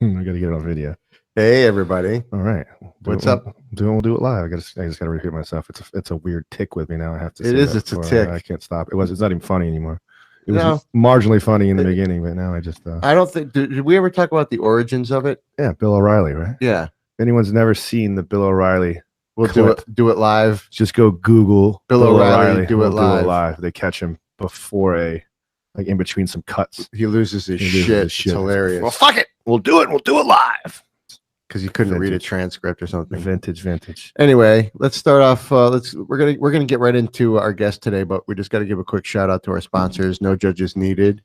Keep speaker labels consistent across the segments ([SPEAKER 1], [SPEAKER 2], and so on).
[SPEAKER 1] I got to get it on video.
[SPEAKER 2] Hey, everybody.
[SPEAKER 1] All right.
[SPEAKER 2] What's up?
[SPEAKER 1] We'll do it live. I just got to repeat myself. It's a weird tick with me now. I have to say
[SPEAKER 2] It's a tick.
[SPEAKER 1] I can't stop. It's not even funny anymore. It was marginally funny in the beginning, but now I just
[SPEAKER 2] I don't think did we ever talk about the origins of it?
[SPEAKER 1] Yeah, Bill O'Reilly, right?
[SPEAKER 2] Yeah.
[SPEAKER 1] If anyone's never seen the Bill O'Reilly,
[SPEAKER 2] we'll do it live.
[SPEAKER 1] Just go Google
[SPEAKER 2] Bill O'Reilly do it live.
[SPEAKER 1] They catch him before in between some cuts.
[SPEAKER 2] He loses his shit. It's hilarious.
[SPEAKER 1] Well, fuck it. We'll do it live.
[SPEAKER 2] Because you couldn't read a transcript or something.
[SPEAKER 1] Vintage.
[SPEAKER 2] Anyway, let's start off. We're gonna get right into our guest today, but we just got to give a quick shout out to our sponsors. No judges needed.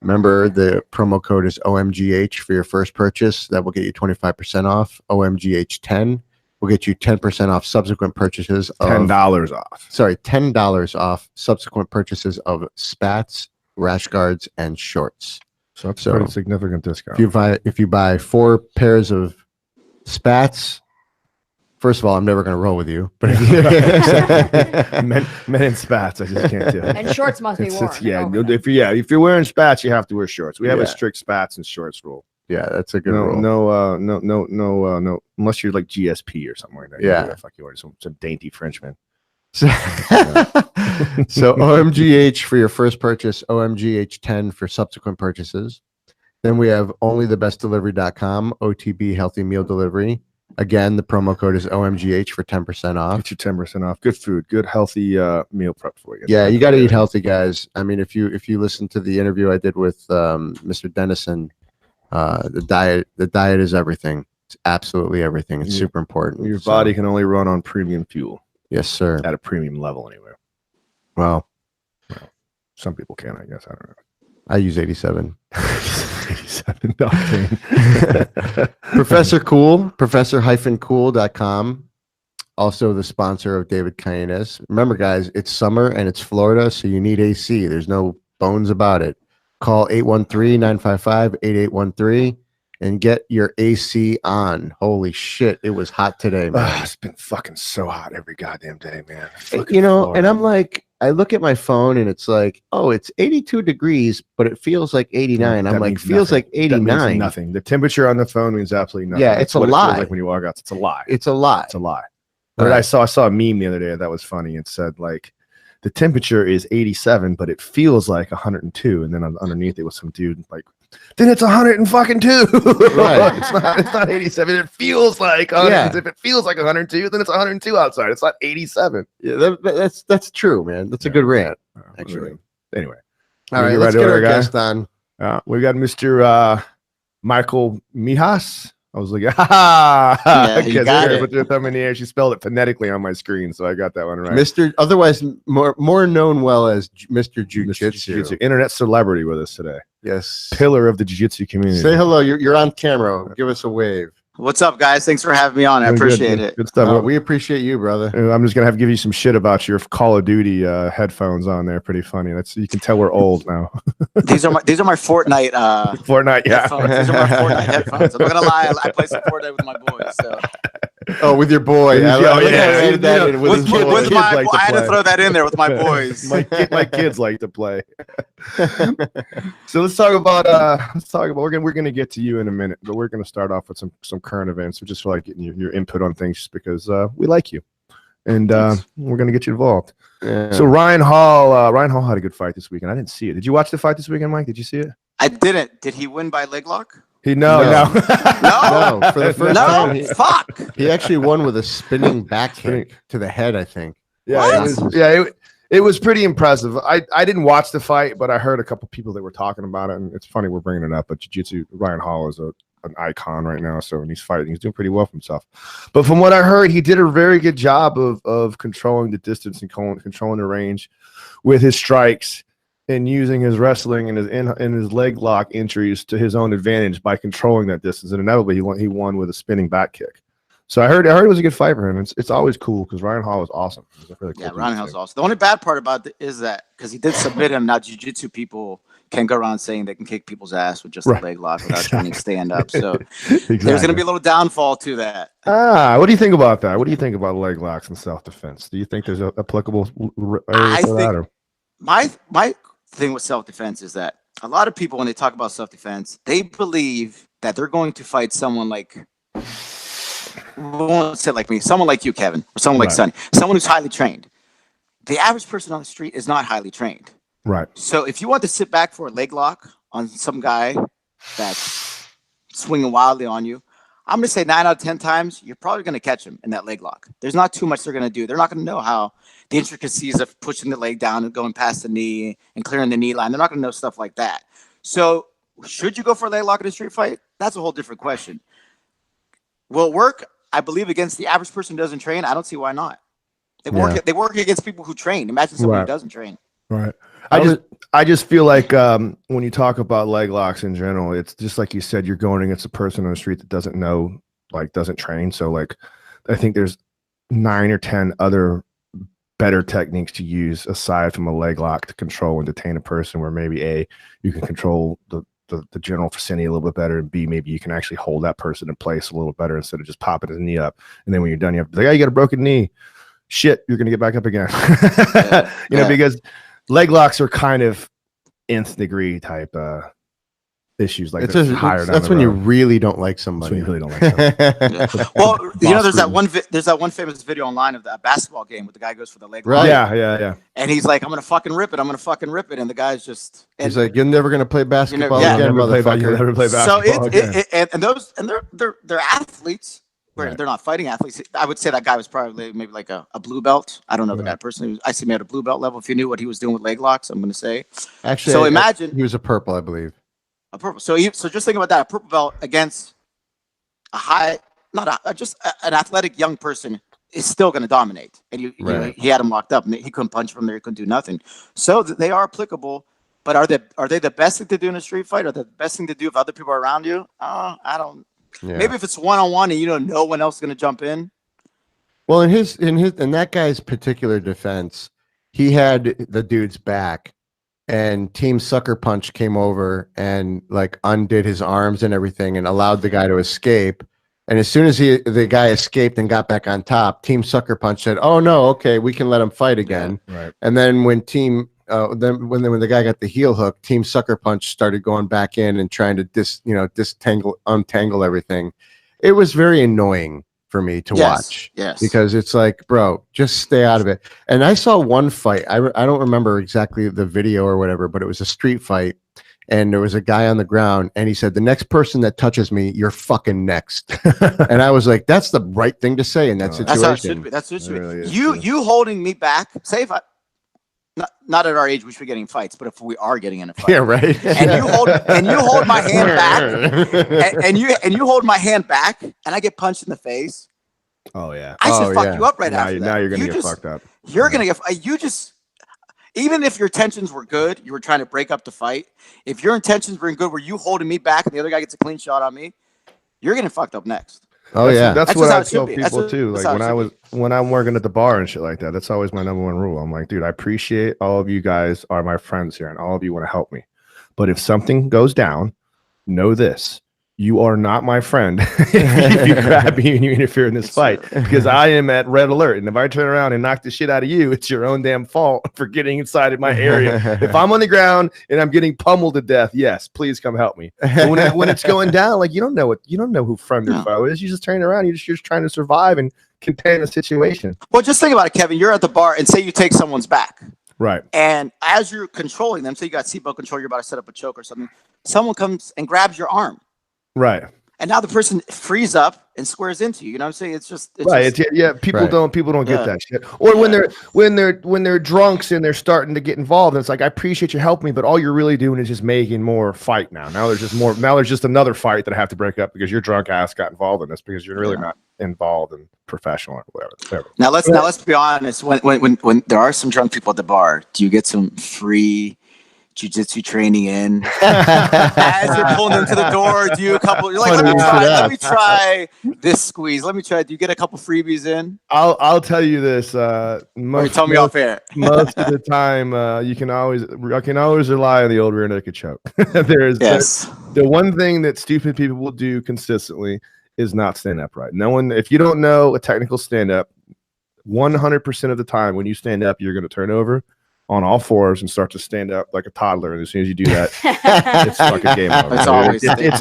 [SPEAKER 2] Remember, the promo code is OMGH for your first purchase. That will get you 25% off. OMGH10 will get you 10% off subsequent purchases.
[SPEAKER 1] $10 off.
[SPEAKER 2] Sorry, $10 off subsequent purchases of spats, rash guards, and shorts.
[SPEAKER 1] So that's a pretty significant discount.
[SPEAKER 2] If you buy 4 pairs of spats, first of all, I'm never going to roll with you. But
[SPEAKER 1] men in spats, I just can't do it.
[SPEAKER 3] And shorts must be worn.
[SPEAKER 1] If you're wearing spats, you have to wear shorts. We have a strict spats and shorts rule.
[SPEAKER 2] Yeah, that's a good rule.
[SPEAKER 1] No, unless you're like GSP or something like that.
[SPEAKER 2] Yeah,
[SPEAKER 1] fuck you, some dainty Frenchman.
[SPEAKER 2] So OMGH for your first purchase, OMGH10 for subsequent purchases. Then we have onlythebestdelivery.com, OTB healthy meal delivery. Again, the promo code is OMGH for 10% off.
[SPEAKER 1] Get you 10% off. Good food, good healthy meal prep for you.
[SPEAKER 2] Yeah, you got to eat healthy, guys. I mean, if you listen to the interview I did with Mr. Dennison, the diet is everything. It's absolutely everything. It's super important.
[SPEAKER 1] Your body can only run on premium fuel.
[SPEAKER 2] Yes, sir.
[SPEAKER 1] At a premium level, anyway.
[SPEAKER 2] Well,
[SPEAKER 1] some people can, I guess. I don't know.
[SPEAKER 2] I use 87.
[SPEAKER 1] 87 octane.
[SPEAKER 2] Professor Cool, professor-cool.com. Also the sponsor of David Cayenes. Remember, guys, it's summer and it's Florida, so you need AC. There's no bones about it. Call 813-955-8813 and get your AC on. Holy shit, it was hot today, man.
[SPEAKER 1] It's been fucking so hot every goddamn day, man.
[SPEAKER 2] Florida. And I'm like, I look at my phone and it's like, oh, it's 82 degrees, but it feels like 89. I'm like, feels like 89.
[SPEAKER 1] That means nothing. The temperature on the phone means absolutely nothing.
[SPEAKER 2] Yeah, it's a lie.
[SPEAKER 1] It feels like when you walk out, it's a lie.
[SPEAKER 2] It's a lie.
[SPEAKER 1] It's a lie. But I saw a meme the other day that was funny. It said like the temperature is 87, but it feels like 102. And then underneath it was some dude like, then it's 102. Right. it's not 87. It feels like 100. Yeah. If it feels like 102, then it's 102 outside. It's not 87.
[SPEAKER 2] Yeah, that's true, man. That's a good rant, actually.
[SPEAKER 1] Anyway,
[SPEAKER 2] all right, let's get our guest on.
[SPEAKER 1] We got Mr. Michael Mihas. I was like, you got it. With your thumb in the air, she spelled it phonetically on my screen, so I got that one right.
[SPEAKER 2] Otherwise more known well as Mr. Jiu-Jitsu.
[SPEAKER 1] Internet celebrity with us today.
[SPEAKER 2] Yes,
[SPEAKER 1] pillar of the jiu-jitsu community.
[SPEAKER 2] Say hello. You're on camera. Give us a wave.
[SPEAKER 4] What's up, guys? Thanks for having me on. I appreciate it.
[SPEAKER 1] Good stuff.
[SPEAKER 2] We appreciate you, brother.
[SPEAKER 1] I'm just gonna give you some shit about your Call of Duty headphones on there. Pretty funny. You can tell we're old now.
[SPEAKER 4] These are my Fortnite.
[SPEAKER 1] Fortnite, yeah.
[SPEAKER 4] Headphones. These are my Fortnite headphones. I'm not gonna lie. I play some Fortnite with my boys. So.
[SPEAKER 2] Oh, with your boy. I had
[SPEAKER 4] to throw that in there with my boys.
[SPEAKER 1] my kids like to play. So let's talk about. We're gonna get to you in a minute, but we're gonna start off with some current events. So just for like getting your input on things, just because we like you, and we're gonna get you involved. Yeah. So Ryan Hall had a good fight this weekend. I didn't see it. Did you watch the fight this weekend, Mike? Did you see it?
[SPEAKER 4] I didn't. Did he win by leg lock?
[SPEAKER 1] No.
[SPEAKER 2] For the first time,
[SPEAKER 4] fuck.
[SPEAKER 2] He actually won with a spinning back kick to the head, I think.
[SPEAKER 1] Yeah, it was pretty impressive. I didn't watch the fight, but I heard a couple people that were talking about it, and it's funny we're bringing it up. But jiu-jitsu, Ryan Hall is an icon right now, so when he's fighting, he's doing pretty well for himself. But from what I heard, he did a very good job of controlling the distance and controlling the range with his strikes, and using his wrestling and his leg lock entries to his own advantage by controlling that distance. And inevitably, he won with a spinning back kick. So I heard it was a good fight for him. It's always cool because Ryan Hall is awesome. Really cool
[SPEAKER 4] Ryan Hall's awesome. The only bad part about it is that because he did submit him, now jiu-jitsu people can go around saying they can kick people's ass with just a leg lock without trying to stand up. So there's going to be a little downfall to that.
[SPEAKER 1] What do you think about that? What do you think about leg locks and self-defense? Do you think there's applicable areas for that? Or?
[SPEAKER 4] My thing with self-defense is that a lot of people, when they talk about self-defense, they believe that they're going to fight someone like, we won't say like me, someone like you, Kevin, or someone like Sonny, someone who's highly trained. The average person on the street is not highly trained.
[SPEAKER 1] Right.
[SPEAKER 4] So if you want to sit back for a leg lock on some guy that's swinging wildly on you, I'm going to say 9 out of 10 times, you're probably going to catch him in that leg lock. There's not too much they're going to do. They're not going to know how the intricacies of pushing the leg down and going past the knee and clearing the knee line. They're not going to know stuff like that. So should you go for a leg lock in a street fight? That's a whole different question. Will it work? I believe against the average person who doesn't train. I don't see why not. They work against people who train. Imagine someone who doesn't train.
[SPEAKER 1] Right. I just feel like when you talk about leg locks in general, it's just like you said, you're going against a person on the street that doesn't know, like doesn't train. So like, I think there's 9 or 10 other better techniques to use aside from a leg lock to control and detain a person, where maybe A, you can control the general vicinity a little bit better, and B, maybe you can actually hold that person in place a little better instead of just popping his knee up. And then when you're done, you have to be like, oh, you got a broken knee. Shit, you're going to get back up again. You know, because leg locks are kind of nth degree type issues. Like
[SPEAKER 2] that's when you really don't like somebody.
[SPEAKER 1] That's when you really don't like somebody.
[SPEAKER 4] Well, you know, there's that one famous video online of that basketball game where the guy goes for the leg lock.
[SPEAKER 2] Right.
[SPEAKER 1] Yeah.
[SPEAKER 4] And he's like, I'm going to fucking rip it. I'm going to fucking rip it. And the guy's just...
[SPEAKER 2] He's like, you're never going to play basketball
[SPEAKER 1] again,
[SPEAKER 2] motherfucker.
[SPEAKER 1] You'll never play basketball
[SPEAKER 4] So they're athletes. Right. They're not fighting athletes. I would say that guy was probably maybe like a blue belt. I don't know the guy personally. I see him at a blue belt level. If you knew what he was doing with leg locks, I'm going to say.
[SPEAKER 2] Actually,
[SPEAKER 4] so imagine
[SPEAKER 2] he was a purple, I believe.
[SPEAKER 4] A purple. So just think about that. A purple belt against an athletic young person is still going to dominate. And he had him locked up, and he couldn't punch from there. He couldn't do nothing. So they are applicable. But are they the best thing to do in a street fight? Are they the best thing to do if other people are around you? I don't. Yeah. Maybe if it's one-on-one and no one else is going to jump in.
[SPEAKER 2] Well, in that guy's particular defense, he had the dude's back, and Team Sucker Punch came over and like undid his arms and everything and allowed the guy to escape. And as soon as the guy escaped and got back on top, Team Sucker Punch said, "Oh no, okay, we can let him fight again."
[SPEAKER 1] Yeah, right.
[SPEAKER 2] And then when when the guy got the heel hook, Team Sucker Punch started going back in and trying to untangle everything. It was very annoying for me to watch.
[SPEAKER 4] Yes.
[SPEAKER 2] Because it's like, bro, just stay out of it. And I saw one fight. I don't remember exactly the video or whatever, but it was a street fight. And there was a guy on the ground, and he said, "The next person that touches me, you're fucking next." And I was like, that's the right thing to say in that situation.
[SPEAKER 4] That's how it should be. That's what it should be. You holding me back, say if I... Not at our age we should be getting fights, but if we are getting in a fight,
[SPEAKER 2] yeah, right.
[SPEAKER 4] And you hold my hand back, and you hold my hand back, and I get punched in the face.
[SPEAKER 1] Oh yeah,
[SPEAKER 4] I should fuck you up right after that.
[SPEAKER 1] Now you're gonna get fucked up.
[SPEAKER 4] You're gonna get. Even if your intentions were good, you were trying to break up the fight. If your intentions were good, were you holding me back, and the other guy gets a clean shot on me, you're getting fucked up next.
[SPEAKER 1] That's what I tell people too. Like when I'm working at the bar and shit like that, that's always my number one rule. I'm like, dude, I appreciate all of you guys are my friends here, and all of you want to help me. But if something goes down, know this: you are not my friend if you grab me and you interfere in this fight, because I am at red alert. And if I turn around and knock the shit out of you, it's your own damn fault for getting inside of my area. If I'm on the ground and I'm getting pummeled to death, yes, please come help me. But when it's going down, like you don't know who friend or foe is. You just turn around. You're just trying to survive and contain the situation.
[SPEAKER 4] Well, just think about it, Kevin. You're at the bar and say you take someone's back.
[SPEAKER 1] Right.
[SPEAKER 4] And as you're controlling them, say you got seatbelt control, you're about to set up a choke or something. Someone comes and grabs your arm.
[SPEAKER 1] Right.
[SPEAKER 4] And now the person frees up and squares into you. You know what I'm saying? It's
[SPEAKER 1] right. People don't get that shit. Or when they're drunks and they're starting to get involved, and it's like, I appreciate you helping me, but all you're really doing is just making more fight now. Now there's just another fight that I have to break up because your drunk ass got involved in this because you're really not involved in professional or whatever.
[SPEAKER 4] Now let's be honest. When there are some drunk people at the bar, do you get some free jiu-jitsu training in as you're pulling them to the door? Do you you're like, let me try this squeeze, do you get a couple freebies in?
[SPEAKER 1] I'll tell you this,
[SPEAKER 4] tell me off air.
[SPEAKER 1] Most of the time I can always rely on the old rear naked choke. The one thing that stupid people will do consistently is not stand upright. If you don't know a technical stand up, 100% of the time when you stand up, you're going to turn over on all fours and start to stand up like a toddler. And as soon as you do that, it's fucking game over.
[SPEAKER 4] It's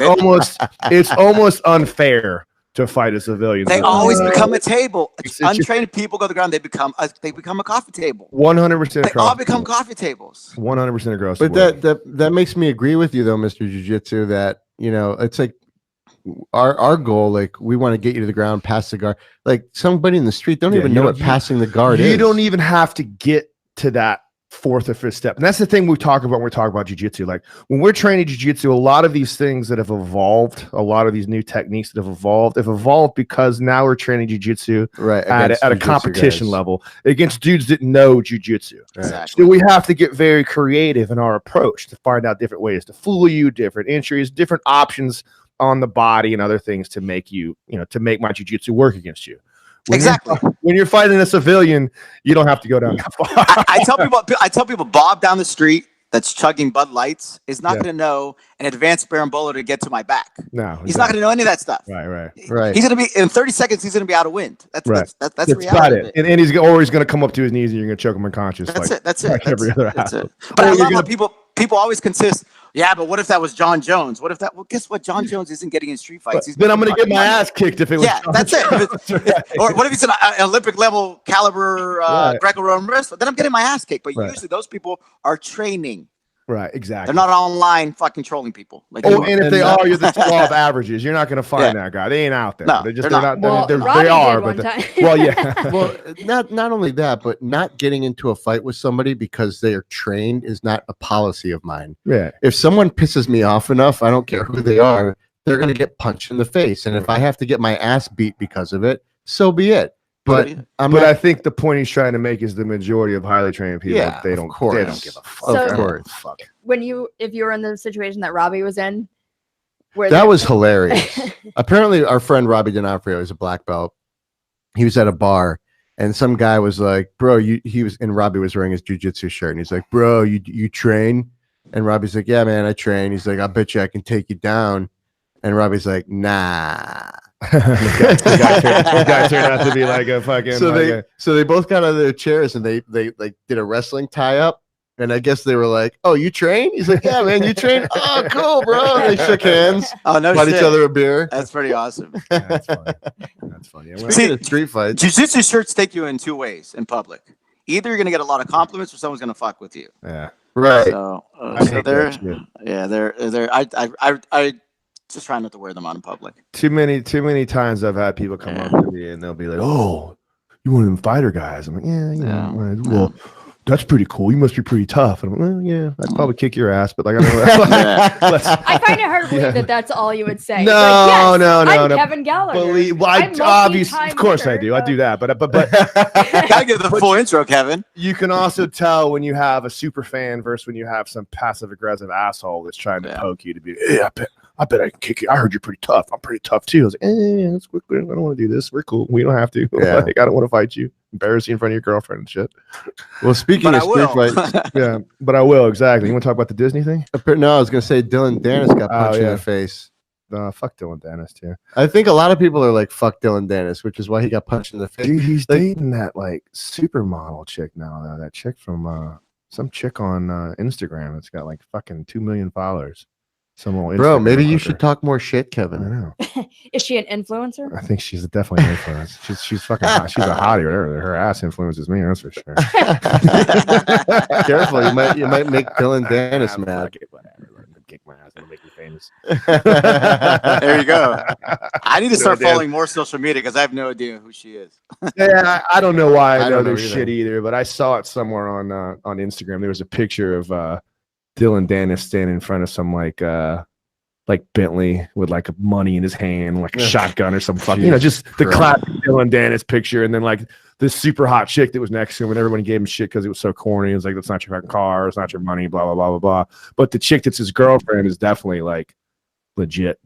[SPEAKER 4] always
[SPEAKER 1] It's almost unfair to fight a civilian.
[SPEAKER 4] They always become a table. Untrained people go to the ground. They become a coffee table.
[SPEAKER 1] 100%.
[SPEAKER 4] They all become coffee tables.
[SPEAKER 1] 100% across.
[SPEAKER 2] But that makes me agree with you though, Mr. Jiu-Jitsu, that it's like our goal, like we want to get you to the ground, pass the guard. Like somebody in the street don't even know what passing the guard is.
[SPEAKER 1] You don't even have to get to that fourth or fifth step. And that's the thing we talk about when we talk about jiu-jitsu. Like when we're training jiu-jitsu, a lot of these things that have evolved, a lot of these new techniques that have evolved because now we're training jiu-jitsu at a competition level against dudes that know jiu-jitsu.
[SPEAKER 4] Exactly.
[SPEAKER 1] So we have to get very creative in our approach to find out different ways to fool you, different entries, different options on the body and other things to make to make my jiu-jitsu work against you. When you're fighting a civilian, you don't have to go down that far.
[SPEAKER 4] I tell people Bob down the street that's chugging Bud Lights is not going to know an advanced berimbolo to get to my back.
[SPEAKER 1] No,
[SPEAKER 4] he's not going to know any of that stuff.
[SPEAKER 1] Right.
[SPEAKER 4] He's going to be in 30 seconds. He's going to be out of wind. That's reality.
[SPEAKER 1] About it. And he's always going to come up to his knees and you're going to choke him unconscious.
[SPEAKER 4] That's it.
[SPEAKER 1] Like every other asshole.
[SPEAKER 4] But I love how people always consist. Yeah, but what if that was John Jones? What if that? Well, guess what? John Jones isn't getting in street fights.
[SPEAKER 1] Then I'm going to get my ass kicked if it was.
[SPEAKER 4] Yeah,
[SPEAKER 1] John
[SPEAKER 4] that's
[SPEAKER 1] Jones.
[SPEAKER 4] it. Or what if it's an Olympic level caliber Greco-Roman wrestler? Then I'm getting my ass kicked. But usually those people are training.
[SPEAKER 1] Right, exactly.
[SPEAKER 4] They're not online fucking trolling people.
[SPEAKER 1] Like, and if they are, you're the law of averages. You're not going to find that guy. They ain't out there.
[SPEAKER 4] No,
[SPEAKER 1] they're not. They
[SPEAKER 3] are,
[SPEAKER 1] but
[SPEAKER 2] well, not only that, but not getting into a fight with somebody because they are trained is not a policy of mine.
[SPEAKER 1] Yeah.
[SPEAKER 2] If someone pisses me off enough, I don't care who they are, they're going to get punched in the face, and if I have to get my ass beat because of it, so be it. But I think the point he's trying to make is the majority of highly trained people, they don't give a fuck.
[SPEAKER 3] So,
[SPEAKER 1] of course.
[SPEAKER 3] If you were in the situation that Robbie was in,
[SPEAKER 2] that was hilarious. Apparently, our friend Robbie D'Onofrio is a black belt. He was at a bar, and some guy was like, "Bro, Robbie was wearing his jiu-jitsu shirt, and he's like, "Bro, you train?" And Robbie's like, "Yeah, man, I train." He's like, "I bet you I can take you down." And Robbie's like, "Nah."
[SPEAKER 1] the guy turned out to be like a fucking.
[SPEAKER 2] So they both got out of their chairs and they like did a wrestling tie up, and I guess they were like, "Oh, you train?" He's like, "Yeah, man, you train." "Oh, cool, bro." And they shook hands.
[SPEAKER 4] Oh no,
[SPEAKER 2] bought each other a beer.
[SPEAKER 4] That's pretty awesome.
[SPEAKER 1] That's funny.
[SPEAKER 2] See, street fights.
[SPEAKER 4] Jiu-jitsu shirts take you in two ways in public. Either you're gonna get a lot of compliments, or someone's gonna fuck with you.
[SPEAKER 1] Yeah.
[SPEAKER 2] Right.
[SPEAKER 4] So I just try not to wear them out in public.
[SPEAKER 1] Too many times I've had people come up to me and they'll be like, "Oh, you one of them fighter guys?" I'm like, "Yeah. Well, that's pretty cool. You must be pretty tough." And I'm like, "Well, yeah, I'd probably kick your ass, but like, I don't know."
[SPEAKER 3] I find it hard to believe that that's all you would say.
[SPEAKER 1] No,
[SPEAKER 3] like,
[SPEAKER 1] no.
[SPEAKER 3] I'm Kevin Gallagher.
[SPEAKER 1] Obviously, of course I do. I do that, but
[SPEAKER 4] gotta give the full intro, Kevin.
[SPEAKER 1] You can also tell when you have a super fan versus when you have some passive aggressive asshole that's trying to poke you to be. "Yeah, I bet I can kick you. I heard you're pretty tough. I'm pretty tough too." I was like, I don't want to do this. We're cool. We don't have to.
[SPEAKER 2] Yeah.
[SPEAKER 1] Like, I don't want to fight you. Embarrass you in front of your girlfriend and shit.
[SPEAKER 2] Well, speaking of street fights,
[SPEAKER 1] yeah, but I will. Exactly. You want to talk about the Disney thing?
[SPEAKER 2] No, I was going to say Dylan Dennis got punched in the face.
[SPEAKER 1] Fuck Dylan Dennis too.
[SPEAKER 2] I think a lot of people are like, "Fuck Dylan Dennis," which is why he got punched in the face.
[SPEAKER 1] Dude, he's dating that like supermodel chick now. That chick from some chick on Instagram that's got like fucking 2 million followers.
[SPEAKER 2] Bro, maybe you should talk more shit, Kevin.
[SPEAKER 1] I know.
[SPEAKER 3] Is she an influencer?
[SPEAKER 1] I think she's definitely an influence. She's fucking hot. She's a hottie. Whatever. Her ass influences me. That's for sure.
[SPEAKER 2] Careful, you might make Dylan Dennis mad.
[SPEAKER 1] Whatever. Kick my ass and make me famous.
[SPEAKER 4] There you go. I need to start following more social media because I have no idea who she is.
[SPEAKER 1] Yeah, I don't know why I know
[SPEAKER 2] don't
[SPEAKER 1] this
[SPEAKER 2] know
[SPEAKER 1] shit either, but I saw it somewhere on Instagram. There was a picture of Dylan Dennis standing in front of some like Bentley with like money in his hand, like a shotgun or some fucking, just the classic Dylan Dennis picture, and then like this super hot chick that was next to him, and everyone gave him shit because it was so corny. It was like, "That's not your fucking car, it's not your money," blah blah blah blah blah. But the chick that's his girlfriend is definitely like legit,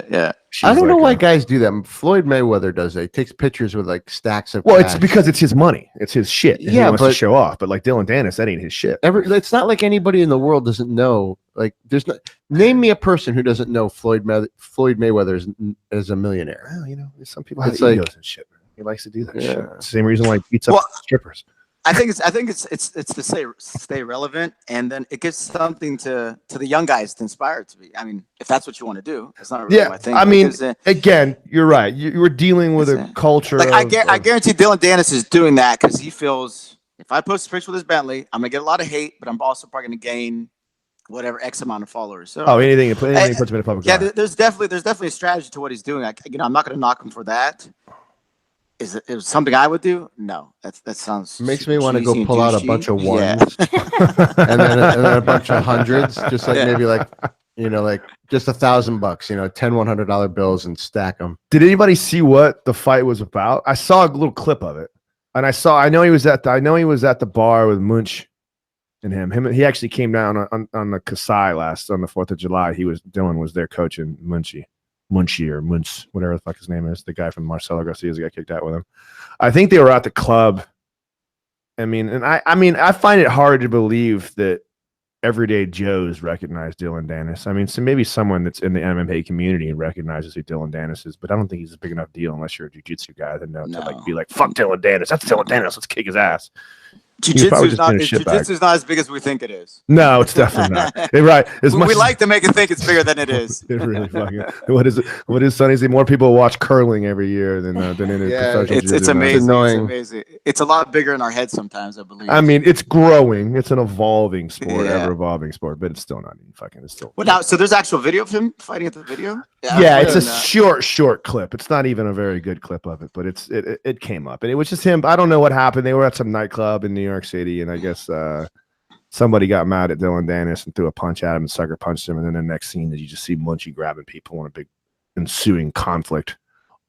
[SPEAKER 4] yeah.
[SPEAKER 2] I don't know why guys do that. Floyd Mayweather does that. He takes pictures with like stacks of
[SPEAKER 1] cash.
[SPEAKER 2] It's
[SPEAKER 1] because it's his money. It's his shit.
[SPEAKER 2] Yeah,
[SPEAKER 1] he wants to show off. But like Dylan Dennis, that ain't his shit.
[SPEAKER 2] It's not like anybody in the world doesn't know. Like, name me a person who doesn't know Floyd Mayweather is a millionaire.
[SPEAKER 1] Well, some people have egos and shit. Man. He likes to do that shit. It's the same reason why he beats up strippers.
[SPEAKER 4] I think it's to stay relevant, and then it gives something to the young guys to inspire to be. I mean, if that's what you want to do, it's not really my thing.
[SPEAKER 1] I mean, again, you're right. You were dealing with a culture.
[SPEAKER 4] Like I guarantee Dylan Dennis is doing that because he feels if I post a picture with his Bentley, I'm gonna get a lot of hate, but I'm also probably gonna gain whatever X amount of followers. So
[SPEAKER 1] anything puts him in a public.
[SPEAKER 4] Yeah, there's definitely a strategy to what he's doing. I'm not gonna knock him for that. Is it something I would do? No, that sounds
[SPEAKER 2] makes me want to go pull out a bunch of ones
[SPEAKER 4] yeah.
[SPEAKER 2] and then a bunch of hundreds, just like maybe like just $1,000, 10 $100 bills and stack them.
[SPEAKER 1] Did anybody see what the fight was about? I saw a little clip of it, and I know he was at the bar with Munch and him. He actually came down on the Kasai on the 4th of July. Dylan was there coaching Munchie or Munch, whatever the fuck his name is, the guy from Marcelo Garcia's got kicked out with him. I think they were at the club. I mean, and I find it hard to believe that everyday Joes recognize Dylan Dennis. I mean, so maybe someone that's in the MMA community and recognizes who Dylan Dennis is, but I don't think he's a big enough deal unless you're a jiu-jitsu guy to be like, fuck Dylan Dennis. That's Dylan Dennis. Let's kick his ass.
[SPEAKER 4] Jiu-jitsu's not as big as we think it is.
[SPEAKER 1] No, it's definitely not. Right.
[SPEAKER 4] We like to make it think it's bigger than it is.
[SPEAKER 1] It really fucking. What is it? What is Sonny? More people watch curling every year than in professional jiu-jitsu.
[SPEAKER 4] It's amazing. It's amazing. It's a lot bigger in our head sometimes, I believe.
[SPEAKER 1] I mean, it's growing. It's an evolving sport, ever evolving sport, but it's still not even fucking. It's still.
[SPEAKER 4] Well, now, so there's actual video of him fighting at the video.
[SPEAKER 1] Yeah, it's a short clip. It's not even a very good clip of it, but it came up, and it was just him. I don't know what happened. They were at some nightclub in New York City, and I guess somebody got mad at Dylan Dennis and threw a punch at him and sucker punched him, and then the next scene that you just see Munchie grabbing people, and a big ensuing conflict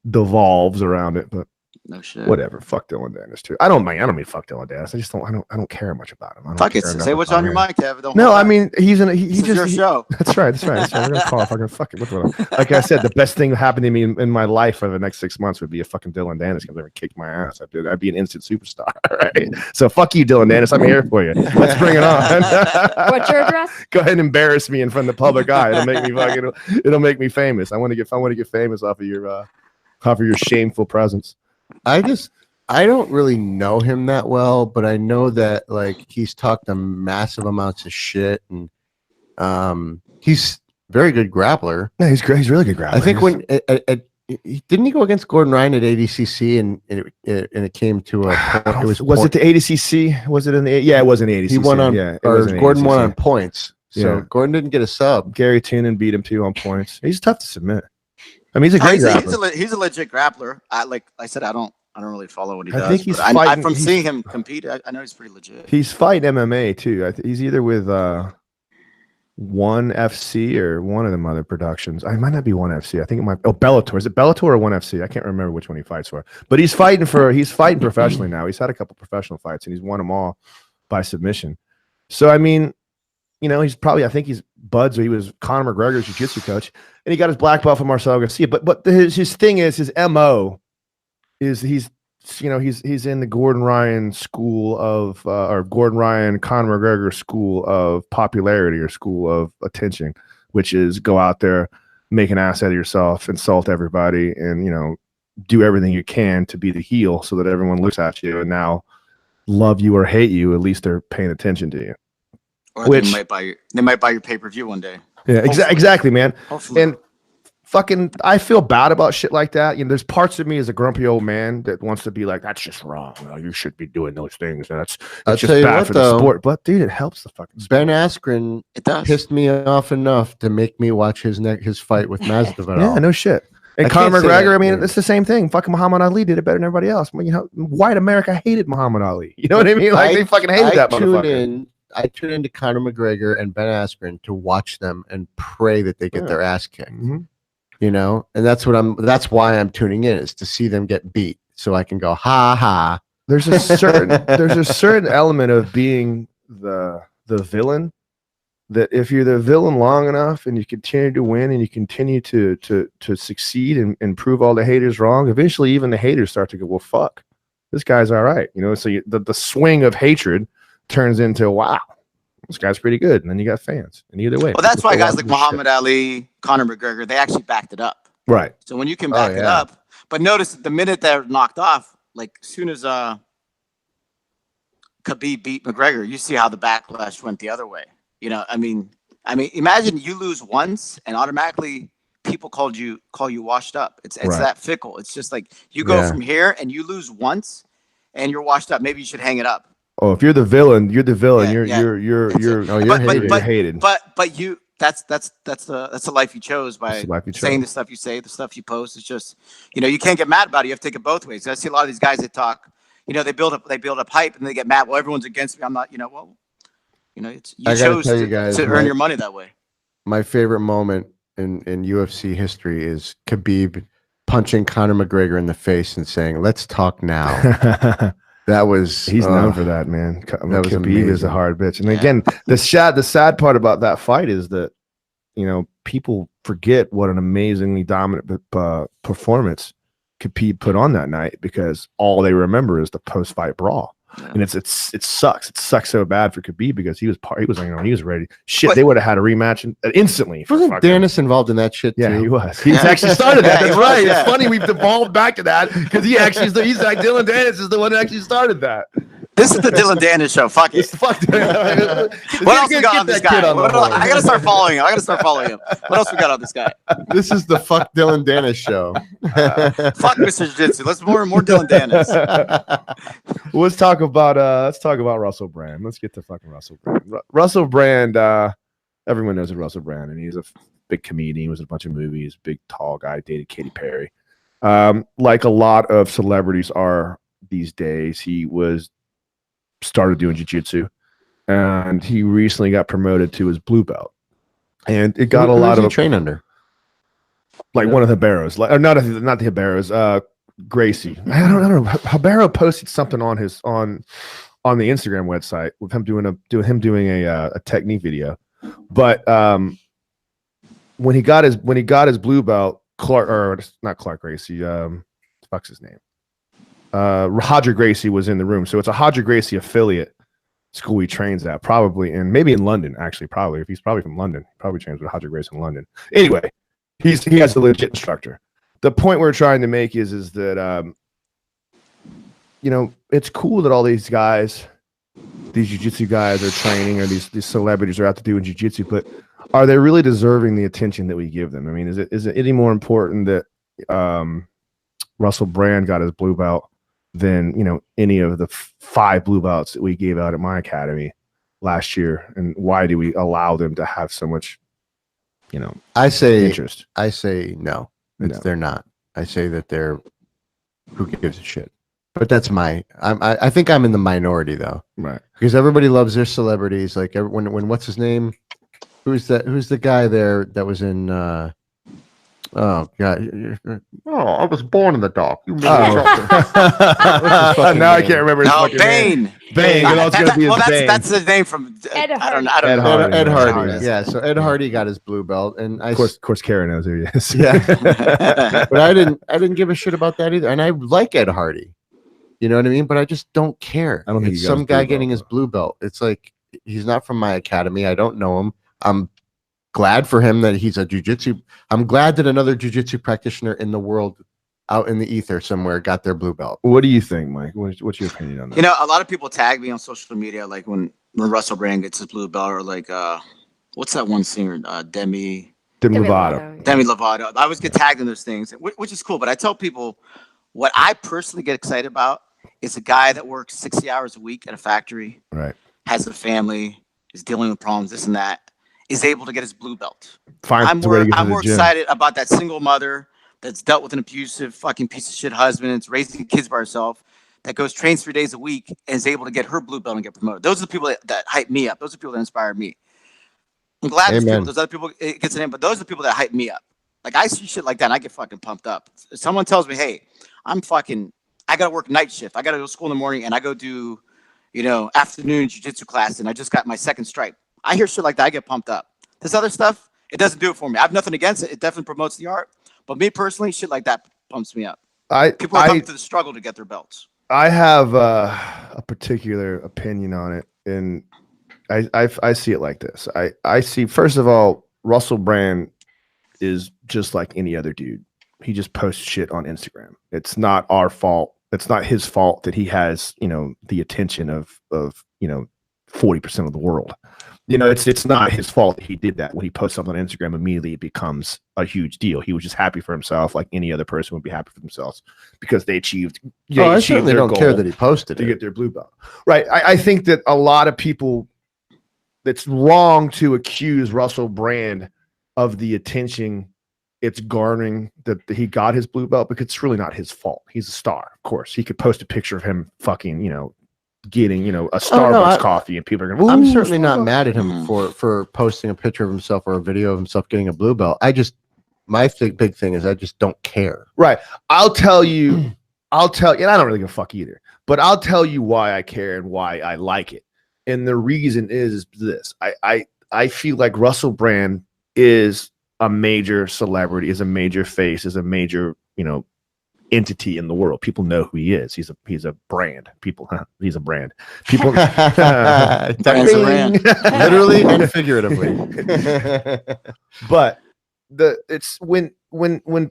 [SPEAKER 1] devolves around it. But
[SPEAKER 4] no shit.
[SPEAKER 1] Whatever. Fuck Dylan Dennis too. I don't mean fuck Dylan Dennis. I don't care much about him.
[SPEAKER 4] Fuck it. Say what's on your mind, Kevin.
[SPEAKER 1] No, I mean he's just
[SPEAKER 4] your show.
[SPEAKER 1] That's right. We're gonna call it fucking fuck it. Like I said, the best thing that happened to me in my life for the next 6 months would be a fucking Dylan Dennis comes over and kicked my ass. I'd be an instant superstar. Right. So fuck you, Dylan Dennis. I'm here for you. Let's bring it on.
[SPEAKER 3] What's your address?
[SPEAKER 1] Go ahead and embarrass me in front of the public eye. It'll make me famous. I want to get famous off of your shameful presence.
[SPEAKER 2] I don't really know him that well, but I know that like he's talked a massive amounts of shit, and he's very good grappler.
[SPEAKER 1] Yeah, he's great. He's really good grappler.
[SPEAKER 2] I think when didn't he go against Gordon Ryan at ADCC, and it came to a was
[SPEAKER 1] it the ADCC? Was it in the it was in the ADCC.
[SPEAKER 2] He won on Gordon
[SPEAKER 1] ADCC.
[SPEAKER 2] Won on points. So Gordon didn't get a sub.
[SPEAKER 1] Gary Toonan beat him too on points. He's tough to submit. I mean, he's a great grappler.
[SPEAKER 4] He's a legit grappler. Like I said, I don't really follow what he does.
[SPEAKER 1] I think he's
[SPEAKER 4] from seeing him compete, I know he's pretty legit.
[SPEAKER 1] He's fighting MMA too. He's either with One FC or one of them other productions. I might not be One FC. I think it might. Oh, Bellator. Is it Bellator or One FC? I can't remember which one he fights for. But he's fighting professionally now. He's had a couple professional fights and he's won them all by submission. So I mean, he's probably. I think he's buds. Or he was Conor McGregor's jiu-jitsu coach, and he got his black belt from Marcelo Garcia. But his thing is his MO. He's in the Gordon Ryan school of or Gordon Ryan Conor McGregor school of popularity or school of attention, which is go out there, make an ass out of yourself, insult everybody, and do everything you can to be the heel so that everyone looks at you and now love you or hate you. At least they're paying attention to you.
[SPEAKER 4] Or they might buy your pay-per-view one day.
[SPEAKER 1] Yeah, exactly, man.
[SPEAKER 4] Hopefully.
[SPEAKER 1] And fucking, I feel bad about shit like that. There's parts of me as a grumpy old man that wants to be like, that's just wrong. You should be doing those things. And that's just bad for the sport. But dude, it helps the fucking sport.
[SPEAKER 2] Ben Askren pissed me off enough to make me watch his fight with Masvidal.
[SPEAKER 1] Yeah, no shit. And Conor McGregor, I mean, it's the same thing. Fucking Muhammad Ali did it better than everybody else. I mean, white America hated Muhammad Ali. You know what I mean? Like they fucking hated that motherfucker.
[SPEAKER 2] I tune into Conor McGregor and Ben Askren to watch them and pray that they get their ass kicked. Mm-hmm. And that's why I'm tuning in, is to see them get beat so I can go ha ha.
[SPEAKER 1] There's a certain element of being the villain that if you're the villain long enough and you continue to win and you continue to succeed and prove all the haters wrong, eventually even the haters start to go, well, fuck, this guy's all right. So the swing of hatred turns into, wow, this guy's pretty good. And then you got fans. And either way.
[SPEAKER 4] Well, that's why guys like Muhammad Ali, Conor McGregor, they actually backed it up.
[SPEAKER 1] Right.
[SPEAKER 4] So when you can back it up, but notice the minute they're knocked off, like as soon as Khabib beat McGregor, you see how the backlash went the other way. You know, I mean, imagine you lose once and automatically people call you washed up. It's
[SPEAKER 1] Right.
[SPEAKER 4] that fickle. It's just like you go from here and you lose once and you're washed up. Maybe you should hang it up.
[SPEAKER 1] Oh, if you're the villain, you're the villain.
[SPEAKER 4] Yeah,
[SPEAKER 1] You're
[SPEAKER 2] Oh, you're hated.
[SPEAKER 1] You're hated.
[SPEAKER 4] But you that's the life you chose by
[SPEAKER 1] That's the life you
[SPEAKER 4] saying
[SPEAKER 1] chose.
[SPEAKER 4] the stuff you say, the stuff you post. It's just, you know, you can't get mad about it. You have to take it both ways. I see a lot of these guys that talk, you know, they build up hype and they get mad. Well, everyone's against me. I'm not, you know, well, you know, it's you
[SPEAKER 2] I gotta
[SPEAKER 4] chose
[SPEAKER 2] tell you guys,
[SPEAKER 4] to earn your money that way.
[SPEAKER 2] My favorite moment in UFC history is Khabib punching Conor McGregor in the face and saying, "Let's talk now." That was
[SPEAKER 1] He's known for that, man.
[SPEAKER 2] That was
[SPEAKER 1] Khabib is
[SPEAKER 2] amazing.
[SPEAKER 1] a hard bitch. And
[SPEAKER 4] Yeah.
[SPEAKER 1] again, the sad part about that fight is that, you know, people forget what an amazingly dominant performance Khabib put on that night, because all they remember is the post-fight brawl.
[SPEAKER 4] Yeah.
[SPEAKER 1] And it sucks. It sucks so bad for Khabib because he was ready. Shit,
[SPEAKER 4] But-
[SPEAKER 1] they would have had a rematch instantly. for
[SPEAKER 2] Wasn't
[SPEAKER 1] fucking-
[SPEAKER 2] Dennis involved in that shit too?
[SPEAKER 1] Yeah, he was. He's
[SPEAKER 4] Yeah.
[SPEAKER 1] actually started that.
[SPEAKER 4] Yeah, he
[SPEAKER 1] That's
[SPEAKER 4] was,
[SPEAKER 1] right.
[SPEAKER 4] yeah.
[SPEAKER 1] It's funny we've devolved back to that because he's like Dylan Dennis is the one that actually started that.
[SPEAKER 4] This is the Dylan Dennis show. Fuck it.
[SPEAKER 1] It's fucked.
[SPEAKER 4] What else we got on this guy? I gotta start following him. What else we got on this guy?
[SPEAKER 2] This is the Fuck Dylan Dennis show.
[SPEAKER 4] Fuck Mr. Jiu-Jitsu. Let's more Dylan Dennis.
[SPEAKER 1] Let's talk about Russell Brand. Let's get to fucking Russell Brand. Russell Brand, everyone knows of Russell Brand, and he's a big comedian. He was in a bunch of movies, big tall guy, dated Katy Perry. Like a lot of celebrities are these days, he started doing jiu-jitsu, and he recently got promoted to his blue belt, and it got a lot of
[SPEAKER 2] train under.
[SPEAKER 1] like one of the Haberos, like, or not the Haberos, Gracie. I don't know. Habero posted something on his on the Instagram website with him doing a technique video. But when he got his blue belt, not Clark Gracie, fuck's his name? Roger Gracie was in the room. So it's a Roger Gracie affiliate school he trains at, probably maybe in London, actually, probably. If he's probably from London, he probably trains with Roger Gracie in London. Anyway, he has a legit instructor. The point we're trying to make is that you know, it's cool that all these guys, these jiu-jitsu guys are training, or these celebrities are out to doing jiu-jitsu, but are they really deserving the attention that we give them? I mean, is it any more important that Russell Brand got his blue belt than, you know, any of the 5 blue belts that we gave out at my academy last year? And why do we allow them to have so much, you know, interest?
[SPEAKER 2] I say no. They're not. I say that they're, who gives a shit? But that's I think I'm in the minority though,
[SPEAKER 1] Right?
[SPEAKER 2] because everybody loves their celebrities. Like when what's his name? Who's the guy there that was in? Oh God! Oh, I was born in the dark. You mean
[SPEAKER 1] Now I can't remember his
[SPEAKER 4] No,
[SPEAKER 1] fucking name.
[SPEAKER 4] Bane.
[SPEAKER 1] Bane. What else gonna be his Bane?
[SPEAKER 4] That's the name from
[SPEAKER 3] Ed
[SPEAKER 4] I don't know.
[SPEAKER 1] Ed
[SPEAKER 4] know.
[SPEAKER 1] Hardy.
[SPEAKER 2] Ed Hardy.
[SPEAKER 1] Hardy.
[SPEAKER 2] Yeah, so Ed Hardy got his blue belt, and
[SPEAKER 1] Of course, Karen knows who he is.
[SPEAKER 2] Yeah, but I didn't give a shit about that either. And I like Ed Hardy, you know what I mean? But I just don't care.
[SPEAKER 1] I don't think
[SPEAKER 2] it's
[SPEAKER 1] he got his
[SPEAKER 2] some guy
[SPEAKER 1] blue belt,
[SPEAKER 2] getting his
[SPEAKER 1] though.
[SPEAKER 2] blue belt. It's like he's not from my academy. I don't know him. I'm glad for him that he's a jiu-jitsu. I'm glad that another jiu-jitsu practitioner in the world, out in the ether somewhere, got their blue belt.
[SPEAKER 1] What do you think, Mike? What's your opinion on that?
[SPEAKER 4] You know, a lot of people tag me on social media, like when Russell Brand gets his blue belt, or like what's that one singer, Demi
[SPEAKER 1] Lovato.
[SPEAKER 4] Lovato. I always get tagged in those things, which is cool. But I tell people what I personally get excited about is a guy that works 60 hours a week at a factory,
[SPEAKER 1] Right.
[SPEAKER 4] has a family, is dealing with problems, this and that, is able to get his blue belt.
[SPEAKER 1] Fine.
[SPEAKER 4] I'm more excited about that single mother that's dealt with an abusive fucking piece of shit husband, that's raising kids by herself, that goes trains 3 days a week and is able to get her blue belt and get promoted. Those are the people that hype me up. Those are the people that inspire me. I'm glad there's other people it gets a name, but those are the people that hype me up. Like I see shit like that and I get fucking pumped up. If someone tells me, hey, I gotta work night shift. I gotta go to school in the morning and I go do, you know, afternoon jiu-jitsu class and I just got my second stripe. I hear shit like that, I get pumped up. This other stuff, it doesn't do it for me. I have nothing against it. It definitely promotes the art. But me personally, shit like that pumps me up. People are coming to the struggle to get their belts.
[SPEAKER 1] I have a particular opinion on it, and I see it like this. I see, first of all, Russell Brand is just like any other dude. He just posts shit on Instagram. It's not our fault it's not his fault that he has, the attention of 40% of the world. It's not his fault that he did that. When he posts something on Instagram, immediately it becomes a huge deal. He was just happy for himself, like any other person would be happy for themselves because they achieved.
[SPEAKER 2] I certainly don't care that he posted
[SPEAKER 1] to get their blue belt. Right. I think that a lot of people, it's wrong to accuse Russell Brand of the attention it's garnering that he got his blue belt, because it's really not his fault. He's a star, of course. He could post a picture of him fucking, getting, a Starbucks coffee, and people are going,
[SPEAKER 2] I'm certainly not mad at him for posting a picture of himself or a video of himself getting a blue belt. My big thing is I just don't care.
[SPEAKER 1] Right. I'll tell you, and I don't really give a fuck either, but I'll tell you why I care and why I like it. And the reason is this. I feel like Russell Brand is a major celebrity, is a major face, is a major, entity in the world. People know who he is. He's a brand. He's a brand. People
[SPEAKER 4] Brand's a brand.
[SPEAKER 2] Literally and figuratively.
[SPEAKER 1] But it's when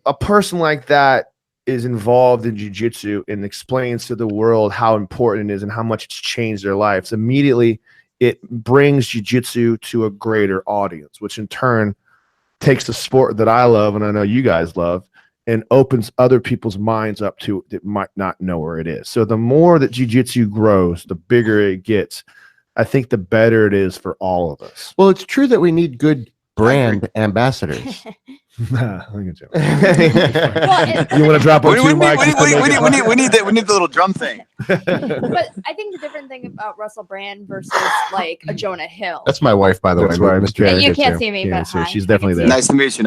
[SPEAKER 1] a person like that is involved in jiu-jitsu and explains to the world how important it is and how much it's changed their lives, immediately it brings jiu-jitsu to a greater audience, which in turn takes the sport that I love and I know you guys love and opens other people's minds up to that might not know where it is. So the more that jiu-jitsu grows, the bigger it gets. I think the better it is for all of us.
[SPEAKER 2] Well, it's true that we need good brand ambassadors.
[SPEAKER 1] You want to drop on two mics?
[SPEAKER 4] We need the little drum thing.
[SPEAKER 3] But I think the different thing about Russell Brand versus like a Jonah Hill.
[SPEAKER 2] That's my wife, by the
[SPEAKER 1] That's
[SPEAKER 2] way.
[SPEAKER 1] right.
[SPEAKER 2] Mr.
[SPEAKER 3] You can't see me,
[SPEAKER 1] Yeah,
[SPEAKER 3] but
[SPEAKER 1] so
[SPEAKER 3] hi.
[SPEAKER 1] she's definitely there.
[SPEAKER 4] Nice to meet you.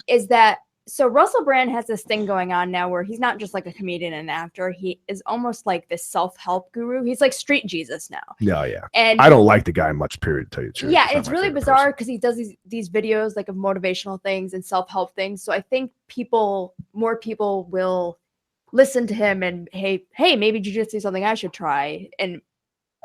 [SPEAKER 3] Is that so? Russell Brand has this thing going on now where he's not just like a comedian and actor. He is almost like this self-help guru. He's like street Jesus now.
[SPEAKER 1] Yeah.
[SPEAKER 3] And
[SPEAKER 1] I don't like the guy much, period, to tell you the truth.
[SPEAKER 3] yeah,
[SPEAKER 1] He's not
[SPEAKER 3] it's
[SPEAKER 1] my
[SPEAKER 3] really
[SPEAKER 1] favorite
[SPEAKER 3] bizarre
[SPEAKER 1] person.
[SPEAKER 3] because he does these videos like of motivational things and self-help things. So I think more people will listen to him and hey, maybe jiu-jitsu is something I should try. And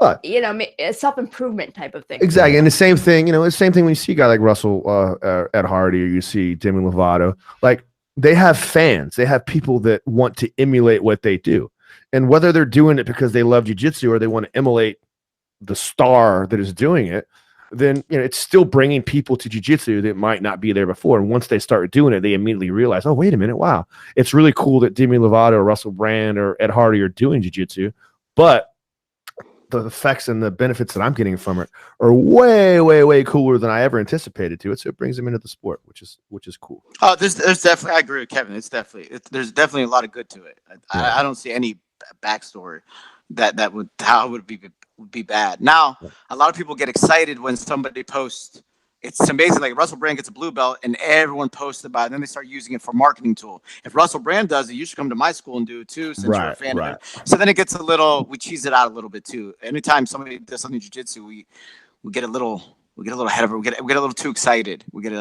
[SPEAKER 3] a self-improvement type of thing.
[SPEAKER 1] Exactly. And the same thing, the same thing when you see a guy like Russell Ed Hardy, or you see Demi Lovato, like they have fans, they have people that want to emulate what they do. And whether they're doing it because they love jiu-jitsu or they want to emulate the star that is doing it, then it's still bringing people to jiu-jitsu that might not be there before. And once they start doing it, they immediately realize, oh, wait a minute, wow, it's really cool that Demi Lovato or Russell Brand or Ed Hardy are doing jiu-jitsu, but the effects and the benefits that I'm getting from it are way, way, way cooler than I ever anticipated to it. So it brings them into the sport, which is cool.
[SPEAKER 4] Oh, there's definitely, I agree with Kevin. There's definitely a lot of good to it. I don't see any backstory that would be bad. Now, a lot of people get excited when somebody posts. It's amazing. Like Russell Brand gets a blue belt and everyone posts about it. And then they start using it for marketing tool. If Russell Brand does it, you should come to my school and do it too, since you're a fan of it. So then it gets we cheese it out a little bit too. Anytime somebody does something jiu-jitsu, we get a little ahead of it. We get a little too excited. We're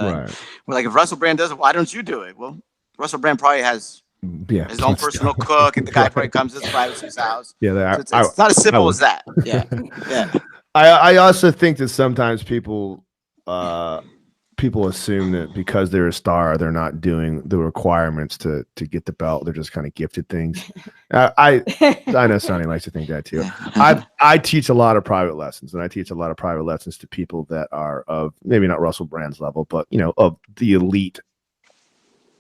[SPEAKER 4] like, if Russell Brand does it, why don't you do it? Well, Russell Brand probably has his own personal cook, and the guy probably comes to his privacy's house.
[SPEAKER 1] Yeah,
[SPEAKER 4] so it's not as simple as that. Yeah.
[SPEAKER 1] I also think that sometimes people assume that because they're a star, they're not doing the requirements to get the belt. They're just kind of gifted things. I know Sonny likes to think that too. I teach a lot of private lessons, and I teach a lot of private lessons to people that are of maybe not Russell Brand's level, but of the elite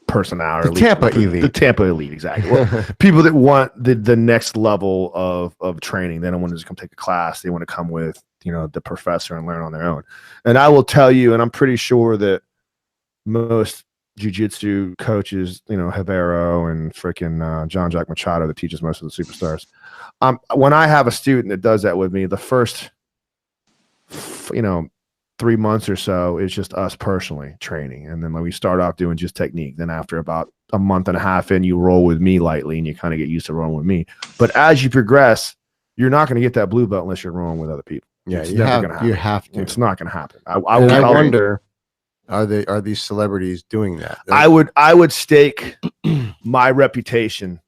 [SPEAKER 1] personality.
[SPEAKER 2] The Tampa elite.
[SPEAKER 1] The Tampa elite, exactly. Well, people that want the next level of training. They don't want to just come take a class. They want to come with the professor and learn on their own. And I will tell you, and I'm pretty sure that most jiu-jitsu coaches, Rivero and freaking John Jack Machado that teaches most of the superstars. When I have a student that does that with me, the first 3 months or so is just us personally training. And then we start off doing just technique. Then after about a month and a half in, you roll with me lightly and you kind of get used to rolling with me. But as you progress, you're not going to get that blue belt unless you're rolling with other people.
[SPEAKER 2] Yeah,
[SPEAKER 1] it's
[SPEAKER 2] you have to.
[SPEAKER 1] It's not going to happen. I
[SPEAKER 2] wonder, are these celebrities doing that?
[SPEAKER 1] I would stake my reputation,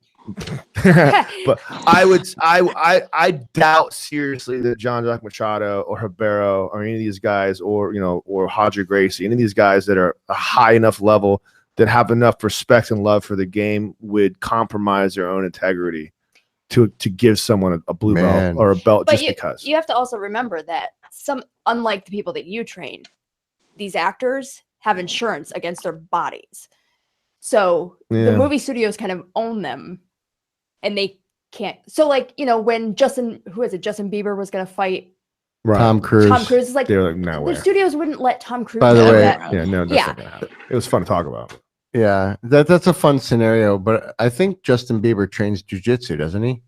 [SPEAKER 1] but I doubt seriously that John Jack Machado or Rivero or any of these guys or Hadra Gracie, any of these guys that are a high enough level that have enough respect and love for the game would compromise their own integrity to give someone a blue belt or a belt just because.
[SPEAKER 3] You have to also remember that unlike the people that you train, these actors have insurance against their bodies. So the movie studios kind of own them, and they can't. So like, when Justin Bieber was going to fight
[SPEAKER 2] Tom Cruise.
[SPEAKER 3] Tom Cruise is like,
[SPEAKER 1] they're like, no way.
[SPEAKER 3] The studios wouldn't let Tom Cruise.
[SPEAKER 2] By the way,
[SPEAKER 1] that's not gonna happen. It was fun to talk about.
[SPEAKER 2] Yeah, that's a fun scenario, but I think Justin Bieber trains jiu-jitsu, doesn't he?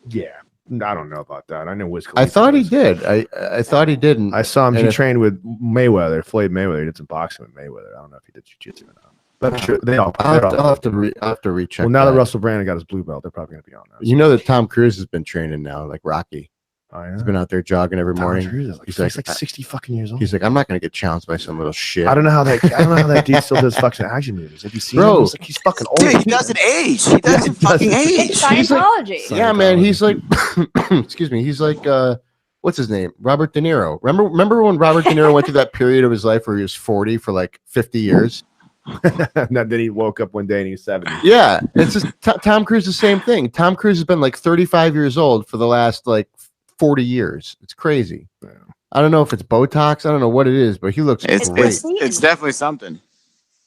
[SPEAKER 1] Yeah, I don't know about that. I know Wiz
[SPEAKER 2] I thought he did. I thought he didn't.
[SPEAKER 1] I saw him. He trained with Floyd Mayweather. He did some boxing with Mayweather. I don't know if he did jiu-jitsu or not. But I'm sure
[SPEAKER 2] I'll have to recheck.
[SPEAKER 1] Well, now that Russell Brand got his blue belt, they're probably going to be on that.
[SPEAKER 2] You know that Tom Cruise has been training now, like Rocky.
[SPEAKER 1] Oh, yeah?
[SPEAKER 2] He's been out there jogging every morning.
[SPEAKER 1] He's like 60 fucking years old.
[SPEAKER 2] He's like, I'm not going to get challenged by some little shit.
[SPEAKER 1] I don't know how that dude still does fucking action movies. Have you seen him? He's fucking old.
[SPEAKER 4] Dude, he doesn't age. He doesn't fucking age.
[SPEAKER 3] It's Scientology.
[SPEAKER 2] Yeah, man. He's like, excuse me. He's like, what's his name? Robert De Niro. Remember when Robert De Niro went through that period of his life where he was 40 for like 50 years?
[SPEAKER 1] Then he woke up one day and he was 70.
[SPEAKER 2] Yeah, it's just Tom Cruise, the same thing. Tom Cruise has been like 35 years old for the last like 40 years. It's crazy. Yeah. I don't know if it's Botox. I don't know what it is, but he looks great.
[SPEAKER 4] It's definitely something.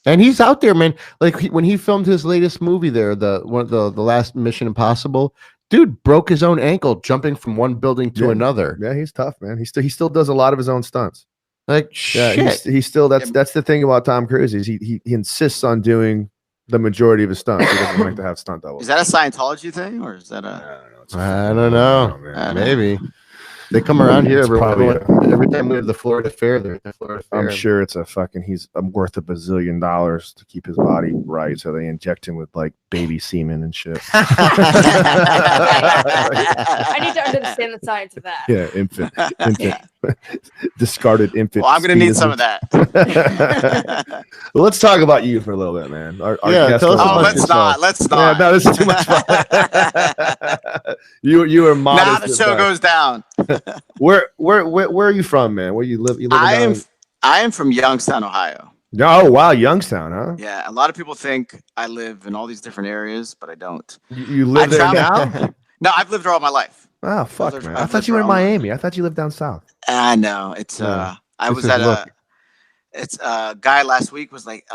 [SPEAKER 2] And he's out there, man. Like when he filmed his latest movie there, the last Mission Impossible, dude broke his own ankle jumping from one building to another.
[SPEAKER 1] Yeah, he's tough, man. He still does a lot of his own stunts.
[SPEAKER 2] Like shit.
[SPEAKER 1] Yeah, he's still that's the thing about Tom Cruise is he insists on doing the majority of his stunts. He doesn't like to have stunt doubles.
[SPEAKER 4] Is that a Scientology thing or is that a?
[SPEAKER 2] I don't know. Maybe they come around here every time we have the Florida Fair. They're at the Florida Fair.
[SPEAKER 1] I'm sure it's he's worth $1 bazillion to keep his body right, so they inject him with like baby semen and shit.
[SPEAKER 3] I need to understand the science of that.
[SPEAKER 1] Yeah, infant. Discarded infant.
[SPEAKER 4] Well, I'm gonna need some of that.
[SPEAKER 1] Well, let's talk about you for a little bit, man. Let's
[SPEAKER 4] not.
[SPEAKER 1] Yeah, no, this is too much fun. You are modest.
[SPEAKER 4] Now the show goes down.
[SPEAKER 1] Where are you from, man? Where you live?
[SPEAKER 4] I am from Youngstown, Ohio.
[SPEAKER 1] Oh wow, Youngstown, huh?
[SPEAKER 4] Yeah, a lot of people think I live in all these different areas, but I don't.
[SPEAKER 1] You live there now?
[SPEAKER 4] No, I've lived there all my life.
[SPEAKER 1] Oh fuck, man! I thought you were in Miami. I thought you lived down south.
[SPEAKER 4] I know. It's I was at a guy last week was like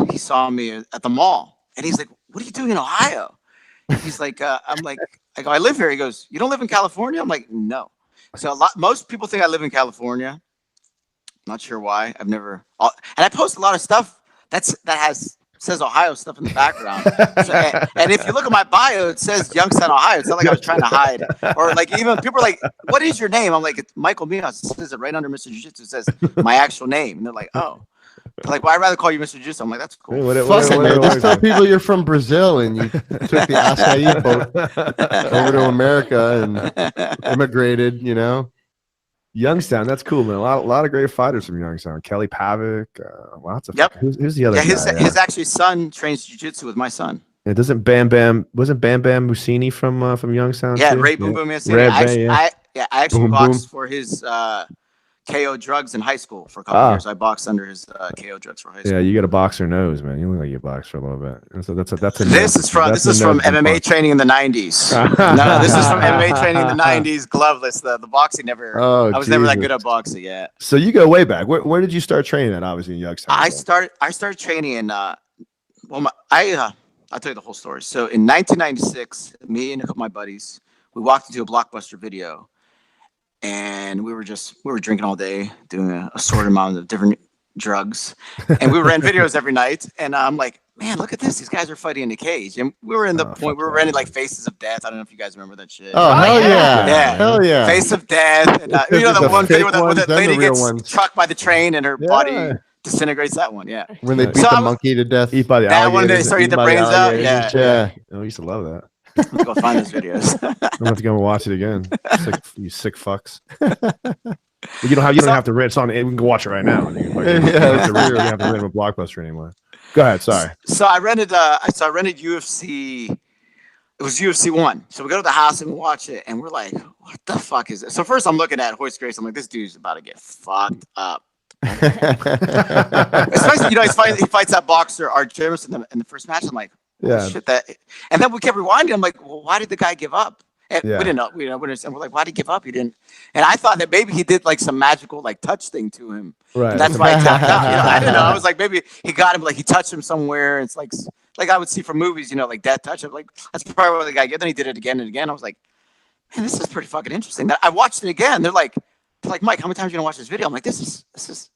[SPEAKER 4] he saw me at the mall and he's like, "What are you doing in Ohio?" He's like, I'm like, I go, "I live here." He goes, "You don't live in California?" I'm like, "No." So most people think I live in California. Not sure why. I've never, and I post a lot of stuff that says Ohio stuff in the background. And if you look at my bio, it says Youngstown, Ohio. It's not like I was trying to hide. Or like even people are like, "What is your name?" I'm like, "It's Michael Mihas." It says it right under Mr. Jiu-Jitsu. It says my actual name. And they're like, "Oh." They're like, "Well, I'd rather call you Mr. Jiu-Jitsu." I'm like, "That's cool."
[SPEAKER 2] Just tell people you're from Brazil and you took the acai boat over to America and immigrated,
[SPEAKER 1] Youngstown, that's cool, man. A lot of great fighters from Youngstown. Kelly Pavic, lots of.
[SPEAKER 4] Yep.
[SPEAKER 1] Who's the other guy?
[SPEAKER 4] His actually son trains jiu-jitsu with my son.
[SPEAKER 1] Yeah, wasn't Bam Bam Musini from Youngstown?
[SPEAKER 4] Yeah,
[SPEAKER 1] too?
[SPEAKER 4] Ray Boom Boom Musini. I actually boxed for his KO drugs in high school for a couple years. I boxed under his KO drugs for high school.
[SPEAKER 1] Yeah, you got a boxer nose, man. You look like you boxed for a little bit. So that's a.
[SPEAKER 4] This is from MMA training in the 90s. No, this is from MMA training in the 90s. Gloveless. The boxing never. I was never that good at boxing. Yeah.
[SPEAKER 1] So you go way back. Where did you start training at? Obviously in Youngstown.
[SPEAKER 4] I started training in. I'll tell you the whole story. So in 1996, me and a couple of my buddies, we walked into a Blockbuster Video. And we were drinking all day, doing a assorted amount of different drugs. And we ran videos every night. And I'm like, man, look at this. These guys are fighting in a cage. And we were in the point, we were running like Faces of Death. I don't know if you guys remember that shit.
[SPEAKER 2] Oh, hell yeah.
[SPEAKER 4] Yeah.
[SPEAKER 2] Hell yeah.
[SPEAKER 4] Face of Death. And, you know the one video where the lady gets trucked by the train and her body disintegrates? That one, yeah.
[SPEAKER 2] When they beat the monkey to death.
[SPEAKER 1] Eat by the
[SPEAKER 4] that one, they start eating the brains out. Yeah.
[SPEAKER 1] I used to love that.
[SPEAKER 4] Let's go find those videos.
[SPEAKER 1] I'm gonna have to go and watch it again. You sick fucks. You don't have to rent. It's on. We can go watch it right now. You don't have to rent a Blockbuster anymore. Go ahead. Sorry.
[SPEAKER 4] So I rented UFC. It was UFC 1. So we go to the house and we watch it, and we're like, "What the fuck is this?" So first I'm looking at Hoist Grace. I'm like, "This dude's about to get fucked up." Especially, you know, he fights that boxer, Art Jameson, in the first match. I'm like, oh,
[SPEAKER 1] Yeah.
[SPEAKER 4] shit, that. And then we kept rewinding. I'm like, well, why did the guy give up? And
[SPEAKER 1] Yeah.
[SPEAKER 4] we didn't know. We understand. We're like, why did he give up? He didn't. And I thought that maybe he did like some magical like touch thing to him.
[SPEAKER 1] Right.
[SPEAKER 4] And that's why he tapped out. You know, I didn't know. I was like, maybe he got him, like he touched him somewhere. It's like I would see from movies, you know, like death touch. I'm like, that's probably what the guy did. Then he did it again and again. I was like, man, this is pretty fucking interesting. I watched it again. They're like, Mike, how many times are you gonna watch this video? I'm like, this is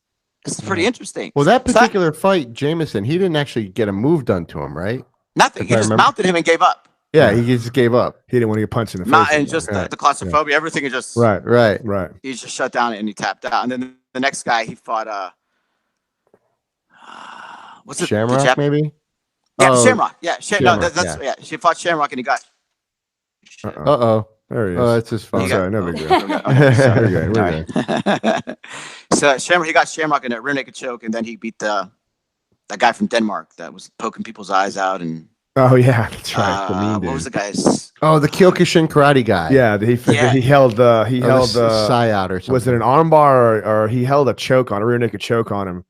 [SPEAKER 4] pretty interesting.
[SPEAKER 2] Well, that particular fight, Jameson, he didn't actually get a move done to him, right?
[SPEAKER 4] Nothing. He just mounted him and gave up.
[SPEAKER 2] Yeah, he just gave up.
[SPEAKER 1] He didn't want to get punched in the face.
[SPEAKER 4] Not and just the claustrophobia, everything is just
[SPEAKER 2] right.
[SPEAKER 1] He
[SPEAKER 4] just shut down and he tapped out. And then the next guy he fought what's it?
[SPEAKER 2] Shamrock, maybe?
[SPEAKER 4] Yeah, Shamrock. Yeah,
[SPEAKER 2] Shamrock,
[SPEAKER 4] she fought Shamrock and he got
[SPEAKER 2] Uh-oh.
[SPEAKER 1] There he is.
[SPEAKER 2] Oh, that's his phone.
[SPEAKER 1] Sorry, no big deal.
[SPEAKER 2] We're
[SPEAKER 1] good.
[SPEAKER 4] So he got Shamrock in a rear naked choke, and then he beat that guy from Denmark that was poking people's eyes out. And
[SPEAKER 1] Oh yeah, that's right. The mean
[SPEAKER 4] what
[SPEAKER 1] dude.
[SPEAKER 4] was the guy's?
[SPEAKER 2] Oh, the Kyokushin karate guy.
[SPEAKER 1] Yeah, he held
[SPEAKER 2] Sayat or something.
[SPEAKER 1] was it an armbar or he held a rear naked choke on him,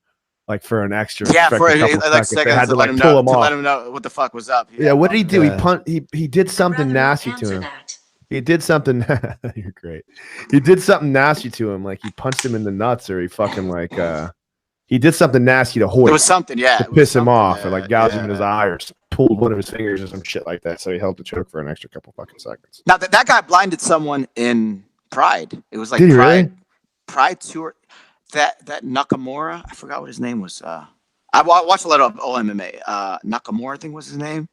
[SPEAKER 1] like for an extra.
[SPEAKER 4] Yeah, for
[SPEAKER 1] couple
[SPEAKER 4] like
[SPEAKER 1] seconds. They
[SPEAKER 4] seconds
[SPEAKER 1] had
[SPEAKER 4] to let him
[SPEAKER 1] pull
[SPEAKER 4] know
[SPEAKER 1] him off.
[SPEAKER 4] let him know what the fuck was up.
[SPEAKER 1] Yeah, what did he do?
[SPEAKER 2] Yeah.
[SPEAKER 1] He did something
[SPEAKER 5] Rather
[SPEAKER 1] nasty
[SPEAKER 5] not
[SPEAKER 1] to him.
[SPEAKER 5] answer that.
[SPEAKER 1] He did something. You're great. He did something nasty to him, like he punched him in the nuts, or he fucking like he did something nasty to Hoyt.
[SPEAKER 4] It was something, yeah.
[SPEAKER 1] To piss him off,
[SPEAKER 4] yeah,
[SPEAKER 1] or like gouged him in his eye, or pulled one of his fingers, or some shit like that. So he held the choke for an extra couple fucking seconds.
[SPEAKER 4] Now that guy blinded someone in Pride. It was like
[SPEAKER 1] Did he
[SPEAKER 4] Pride,
[SPEAKER 1] really?
[SPEAKER 4] Pride tour. That Nakamura, I forgot what his name was. I watched a lot of MMA. Nakamura, I think was his name.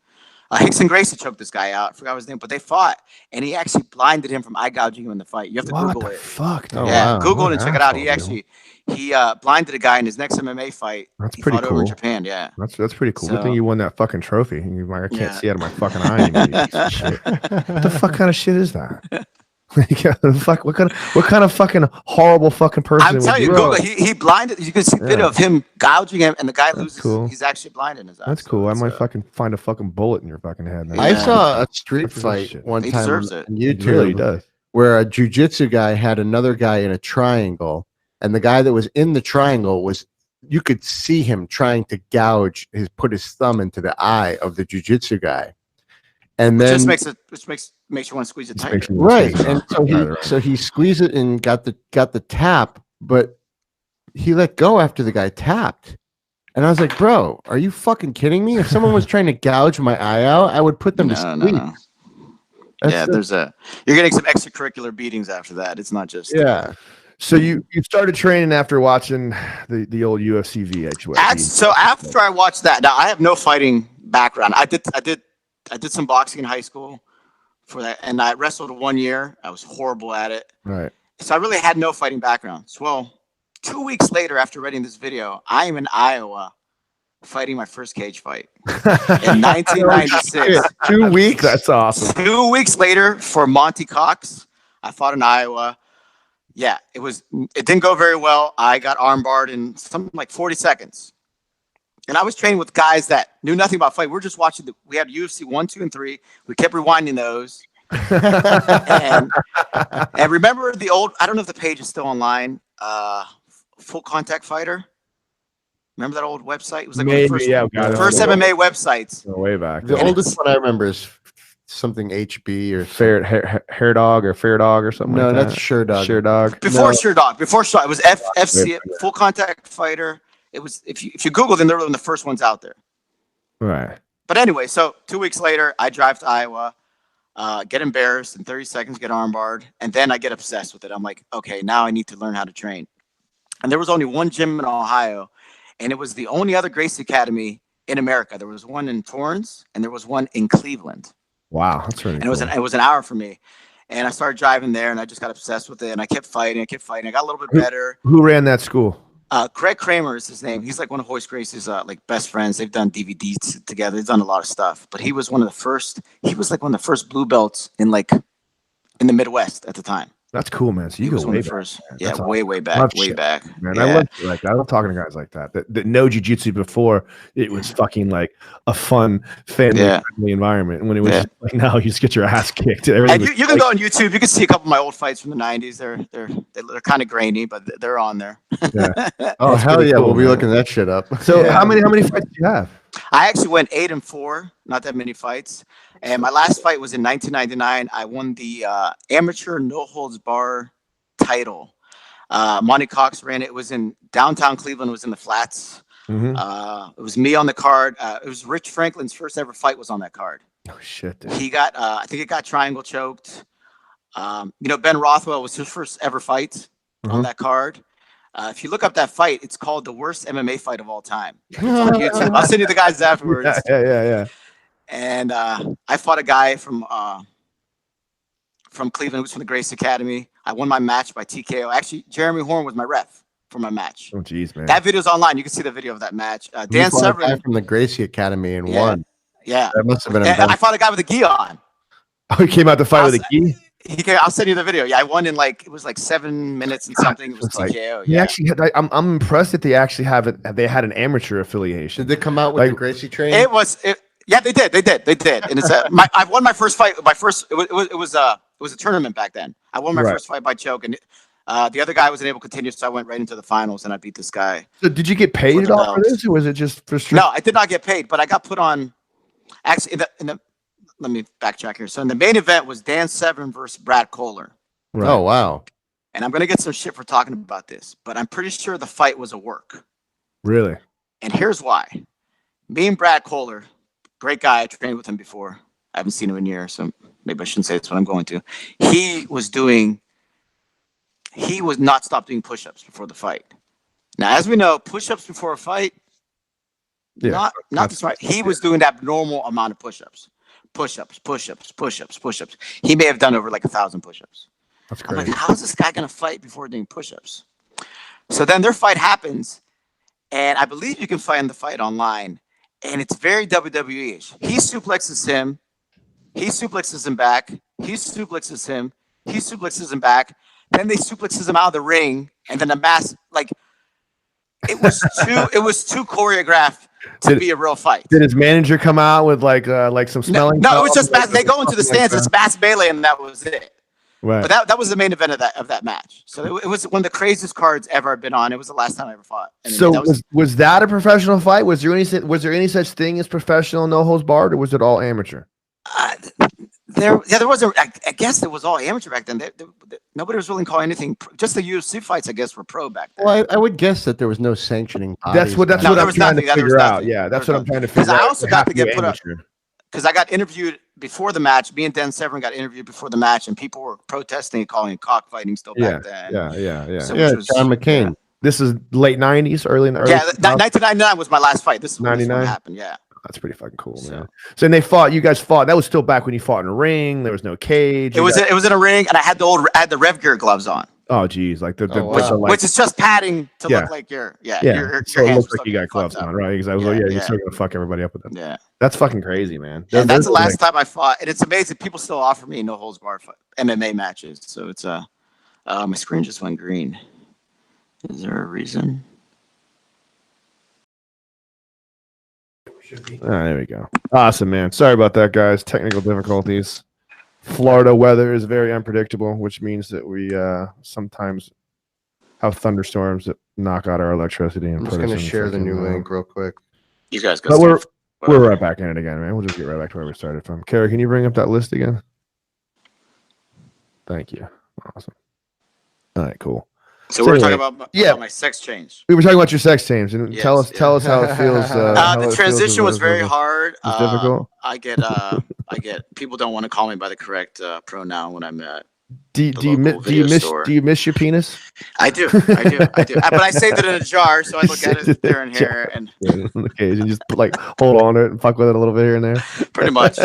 [SPEAKER 4] Hickson Gracie choked this guy out. I forgot his name, but they fought, and he actually blinded him from eye gouging him in the fight. You have to
[SPEAKER 1] What
[SPEAKER 4] Google
[SPEAKER 1] the
[SPEAKER 4] it.
[SPEAKER 1] fuck? Dude?
[SPEAKER 2] Oh,
[SPEAKER 4] Yeah,
[SPEAKER 2] wow.
[SPEAKER 4] Google
[SPEAKER 1] What
[SPEAKER 4] it and
[SPEAKER 1] an
[SPEAKER 4] check it out.
[SPEAKER 1] asshole,
[SPEAKER 4] He blinded a guy in his next MMA fight.
[SPEAKER 1] That's
[SPEAKER 4] He
[SPEAKER 1] pretty
[SPEAKER 4] fought over in
[SPEAKER 1] cool.
[SPEAKER 4] Japan. Yeah.
[SPEAKER 1] That's pretty cool. Good
[SPEAKER 4] So-
[SPEAKER 1] thing you won that fucking trophy. I can't
[SPEAKER 4] Yeah.
[SPEAKER 1] see out of my fucking eye anymore. You piece of shit. What the fuck kind of shit is that? Fuck, what kind of fucking horrible fucking person?
[SPEAKER 4] I'm
[SPEAKER 1] would
[SPEAKER 4] telling you,
[SPEAKER 1] do that?
[SPEAKER 4] Google. He blinded. You can see a video of him gouging him, and the guy loses.
[SPEAKER 1] cool.
[SPEAKER 4] He's actually blind in his eyes.
[SPEAKER 1] That's
[SPEAKER 4] So
[SPEAKER 1] cool. I
[SPEAKER 4] it's,
[SPEAKER 1] might fucking find a fucking bullet in your fucking head. man.
[SPEAKER 2] I
[SPEAKER 4] Yeah.
[SPEAKER 2] saw a street
[SPEAKER 1] Good for this
[SPEAKER 2] fight
[SPEAKER 1] shit.
[SPEAKER 2] one
[SPEAKER 4] He
[SPEAKER 2] time
[SPEAKER 4] deserves
[SPEAKER 2] on
[SPEAKER 4] it.
[SPEAKER 1] He
[SPEAKER 2] YouTube
[SPEAKER 1] really does.
[SPEAKER 2] where a jujitsu guy had another guy in a triangle, and the guy that was in the triangle you could see him trying to put his thumb into the eye of the jujitsu guy. And
[SPEAKER 4] which
[SPEAKER 2] then
[SPEAKER 4] just makes you want to squeeze it
[SPEAKER 1] Just
[SPEAKER 4] tighter.
[SPEAKER 1] makes me
[SPEAKER 2] right,
[SPEAKER 1] squeeze it
[SPEAKER 2] and
[SPEAKER 1] off.
[SPEAKER 2] so he squeezed it and got the tap, but he let go after the guy tapped. And I was like, bro, are you fucking kidding me? If someone was trying to gouge my eye out, I would put them to
[SPEAKER 4] No,
[SPEAKER 2] sleep.
[SPEAKER 4] no.
[SPEAKER 2] That's
[SPEAKER 4] Yeah, you're getting some extracurricular beatings after that. It's not just
[SPEAKER 2] yeah.
[SPEAKER 1] So you started training after watching the old UFC VH.
[SPEAKER 4] So after I watched that, now I have no fighting background. I did some boxing in high school for that, and I wrestled 1 year. I was horrible at it,
[SPEAKER 1] Right.
[SPEAKER 4] so I really had no fighting background. So, well, 2 weeks later, after writing this video, I am in Iowa fighting my first cage fight in 1996.
[SPEAKER 2] 2 weeks.
[SPEAKER 1] That's awesome.
[SPEAKER 4] 2 weeks later, for Monty Cox, I fought in Iowa. Yeah, it didn't go very well. I got armbarred in something like 40 seconds. And I was training with guys that knew nothing about fight. We were just watching we had UFC 1, 2, and 3. We kept rewinding those. and remember the old, I don't know if the page is still online, Full Contact Fighter. Remember that old website? It was like one of the first, first MMA websites.
[SPEAKER 1] Way back.
[SPEAKER 2] The oldest one I remember is something HB or
[SPEAKER 1] Hair Dog or Fair Dog or something.
[SPEAKER 2] no,
[SPEAKER 1] like
[SPEAKER 2] that's
[SPEAKER 1] that.
[SPEAKER 2] Sure Dog.
[SPEAKER 1] Sure Dog.
[SPEAKER 4] Before Sherdog, it was FC, Full Contact Fighter. It was if you Google them, they're one of the first ones out there.
[SPEAKER 1] Right.
[SPEAKER 4] But anyway, so 2 weeks later, I drive to Iowa, get embarrassed in 30 seconds, get armbarred, and then I get obsessed with it. I'm like, okay, now I need to learn how to train. And there was only one gym in Ohio, and it was the only other Gracie Academy in America. There was one in Torrance, and there was one in Cleveland.
[SPEAKER 1] Wow, that's really
[SPEAKER 4] And
[SPEAKER 1] cool.
[SPEAKER 4] it was an hour for me. And I started driving there, and I just got obsessed with it, and I kept fighting. I got a little bit better.
[SPEAKER 1] Who ran that school?
[SPEAKER 4] Craig Kramer is his name. He's like one of Hoist Gracie's like best friends. They've done DVDs together. They've done a lot of stuff. But he was one of the first. He was like one of the first blue belts in the Midwest at the time.
[SPEAKER 1] That's cool, man. So you
[SPEAKER 4] He
[SPEAKER 1] go
[SPEAKER 4] was one
[SPEAKER 1] way
[SPEAKER 4] of the
[SPEAKER 1] back,
[SPEAKER 4] first.
[SPEAKER 1] man.
[SPEAKER 4] Yeah,
[SPEAKER 1] That's
[SPEAKER 4] way,
[SPEAKER 1] awesome.
[SPEAKER 4] way
[SPEAKER 1] Love
[SPEAKER 4] back, way
[SPEAKER 1] shit,
[SPEAKER 4] back.
[SPEAKER 1] man.
[SPEAKER 4] Yeah.
[SPEAKER 1] I love shit like that. I love talking to guys like that know jiu-jitsu before it was fucking like a fun family environment. And when it was just like now you just get your ass kicked.
[SPEAKER 4] And you can go on YouTube. You can see a couple of my old fights from the '90s. They're kind of grainy, but they're on there.
[SPEAKER 1] Yeah.
[SPEAKER 2] Oh
[SPEAKER 1] That's
[SPEAKER 2] hell
[SPEAKER 1] pretty
[SPEAKER 2] yeah,
[SPEAKER 1] cool,
[SPEAKER 2] we'll be
[SPEAKER 1] man.
[SPEAKER 2] looking that shit up.
[SPEAKER 1] So how many fights do you have?
[SPEAKER 4] I actually went 8-4, not that many fights. And my last fight was in 1999. I won the amateur no holds bar title. Monty Cox ran it. It was in downtown Cleveland. It was in the flats. It was me on the card. It was Rich Franklin's first ever fight was on that card.
[SPEAKER 1] Oh shit! Dude.
[SPEAKER 4] He got, I think it got triangle choked. Ben Rothwell was his first ever fight on that card. If you look up that fight, it's called the worst MMA fight of all time. It's on YouTube. I'll send you the guys afterwards.
[SPEAKER 1] Yeah.
[SPEAKER 4] And I fought a guy from Cleveland, who was from the Grace Academy. I won my match by TKO. Actually, Jeremy Horn was my ref for my match.
[SPEAKER 1] Oh jeez, man.
[SPEAKER 4] That video's online. You can see the video of that match. Dan
[SPEAKER 2] You fought a guy
[SPEAKER 4] Severn
[SPEAKER 2] from the Gracie Academy and won.
[SPEAKER 4] Yeah,
[SPEAKER 2] That must have been.
[SPEAKER 4] and I fought a guy with a gi on.
[SPEAKER 1] Oh, he came out to fight with a gi.
[SPEAKER 4] I'll send you the video. Yeah, I won in it was like 7 minutes and something. It was TKO.
[SPEAKER 1] He actually had, I'm impressed that they actually have it. They had an amateur affiliation.
[SPEAKER 2] Did they come out with the Gracie train?
[SPEAKER 4] Yeah, they did. And it's I won my first fight. It was a tournament back then. I won my first fight by choke, and the other guy wasn't able to continue, so I went right into the finals and I beat this guy.
[SPEAKER 1] So did you get paid at all for this, or was it just for street?
[SPEAKER 4] No, I did not get paid, but I got put on. Actually, let me backtrack here. So in the main event was Dan Severn versus Brad Kohler.
[SPEAKER 2] Right. Oh wow!
[SPEAKER 4] And I'm gonna get some shit for talking about this, but I'm pretty sure the fight was a work.
[SPEAKER 1] Really?
[SPEAKER 4] And here's why. Me and Brad Kohler, great guy. I trained with him before. I haven't seen him in years, so maybe I shouldn't say that's what I'm going to. He was not stopped doing push-ups before the fight. Now, as we know, push-ups before a fight, not the smart. He was doing that abnormal amount of push-ups. Push-ups. He may have done over like 1,000 push-ups.
[SPEAKER 1] That's
[SPEAKER 4] I'm
[SPEAKER 1] crazy.
[SPEAKER 4] like, how is this guy going to fight before doing push-ups? So then their fight happens, and I believe you can find the fight online, and it's very WWE-ish. He suplexes him. He suplexes him back. He suplexes him. He suplexes him back. Then they suplexes him out of the ring, and then it was too choreographed to be a real fight.
[SPEAKER 1] Did his manager come out with like some smelling?
[SPEAKER 4] No, it was just they go into the stands. It's mass melee, and that was it.
[SPEAKER 1] Right.
[SPEAKER 4] But that was the main event of that match. So it was one of the craziest cards ever been on. It was the last time I ever fought.
[SPEAKER 1] So was that a professional fight? Was there any such thing as professional no holds barred, or was it all amateur?
[SPEAKER 4] There wasn't. I guess it was all amateur back then. Nobody was really calling anything. Just the UFC fights, I guess, were pro back then.
[SPEAKER 2] Well, I would guess that there was no sanctioning.
[SPEAKER 1] That's what I'm trying to figure out. Yeah, that's what I'm trying to figure out.
[SPEAKER 4] Because I also got to get put up. Because I got interviewed before the match. Me and Dan Severn got interviewed before the match, and people were protesting and calling it cockfighting still back then.
[SPEAKER 1] Yeah.
[SPEAKER 2] So John McCain.
[SPEAKER 1] Yeah. This is late '90s, early.
[SPEAKER 4] Yeah, 1999 was my last fight. This is when
[SPEAKER 1] 99
[SPEAKER 4] happened. Yeah.
[SPEAKER 1] That's pretty fucking cool, man. So you guys fought. That was still back when you fought in a ring. There was no cage.
[SPEAKER 4] It was in a ring, and I had the Rev Gear gloves on.
[SPEAKER 1] Oh geez, like
[SPEAKER 4] which is just padding to look like your
[SPEAKER 1] so it looks like you got gloves on, right? Because I was you're still gonna fuck everybody up with them.
[SPEAKER 4] Yeah,
[SPEAKER 1] that's fucking crazy, man.
[SPEAKER 4] And that's the last time I fought, and it's amazing. People still offer me no holds barred MMA matches. So it's my screen just went green. Is there a reason?
[SPEAKER 1] There we go. Awesome, man. Sorry about that, guys. Technical difficulties. Florida weather is very unpredictable, which means that we sometimes have thunderstorms that knock out our electricity. And
[SPEAKER 2] I'm just going to share the new link real quick.
[SPEAKER 4] You guys go.
[SPEAKER 1] But we're right back in it again, man. We'll just get right back to where we started from. Carrie, can you bring up that list again? Thank you. Awesome. All right, cool.
[SPEAKER 4] So we're talking about my sex change.
[SPEAKER 1] We were talking about your sex change, and tell us how it feels.
[SPEAKER 4] The transition was very hard.
[SPEAKER 1] It's difficult.
[SPEAKER 4] I get people don't want to call me by the correct pronoun when I'm at.
[SPEAKER 1] Do you miss your penis?
[SPEAKER 4] I do. But I saved it in a jar, so I look at it there and here, and
[SPEAKER 1] occasion just hold on to it and fuck with it a little bit here and there.
[SPEAKER 4] Pretty much,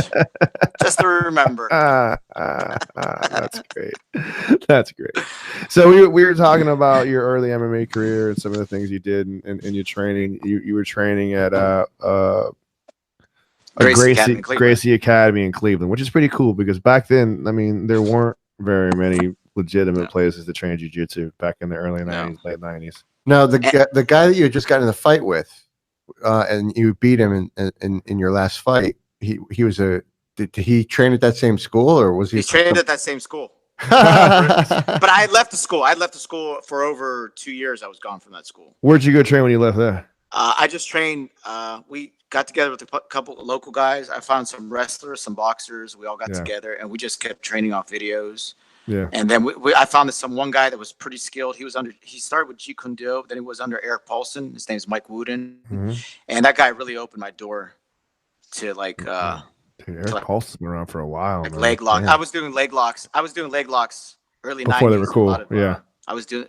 [SPEAKER 4] just to remember.
[SPEAKER 1] That's great. That's great. So we were talking about your early MMA career and some of the things you did in your training. You were training at Gracie Academy in Cleveland, which is pretty cool because back then, I mean, there weren't very many legitimate places to train jiu-jitsu back in the early 90s, late 90s.
[SPEAKER 2] Now, the guy that you had just got in the fight with, and you beat him in your last fight, he was did he train at that same school, or was he
[SPEAKER 4] trained at that same school? But I had left the school. I had left the school for over 2 years. I was gone from that school.
[SPEAKER 1] Where'd you go train when you left there?
[SPEAKER 4] I just trained. We got together with a couple of local guys. I found some wrestlers, some boxers. We all got together, and we just kept training off videos.
[SPEAKER 1] Yeah.
[SPEAKER 4] And then I found one guy that was pretty skilled. He started with Jeet Kune Do, then he was under Eric Paulson. His name's Mike Wooden.
[SPEAKER 1] Mm-hmm.
[SPEAKER 4] And that guy really opened my door to like
[SPEAKER 1] Dude, Eric Paulson's been around for a while.
[SPEAKER 4] Like
[SPEAKER 1] man.
[SPEAKER 4] leg lock.
[SPEAKER 1] Damn.
[SPEAKER 4] I was doing leg locks early 90s.
[SPEAKER 1] Before they were cool.
[SPEAKER 4] I was doing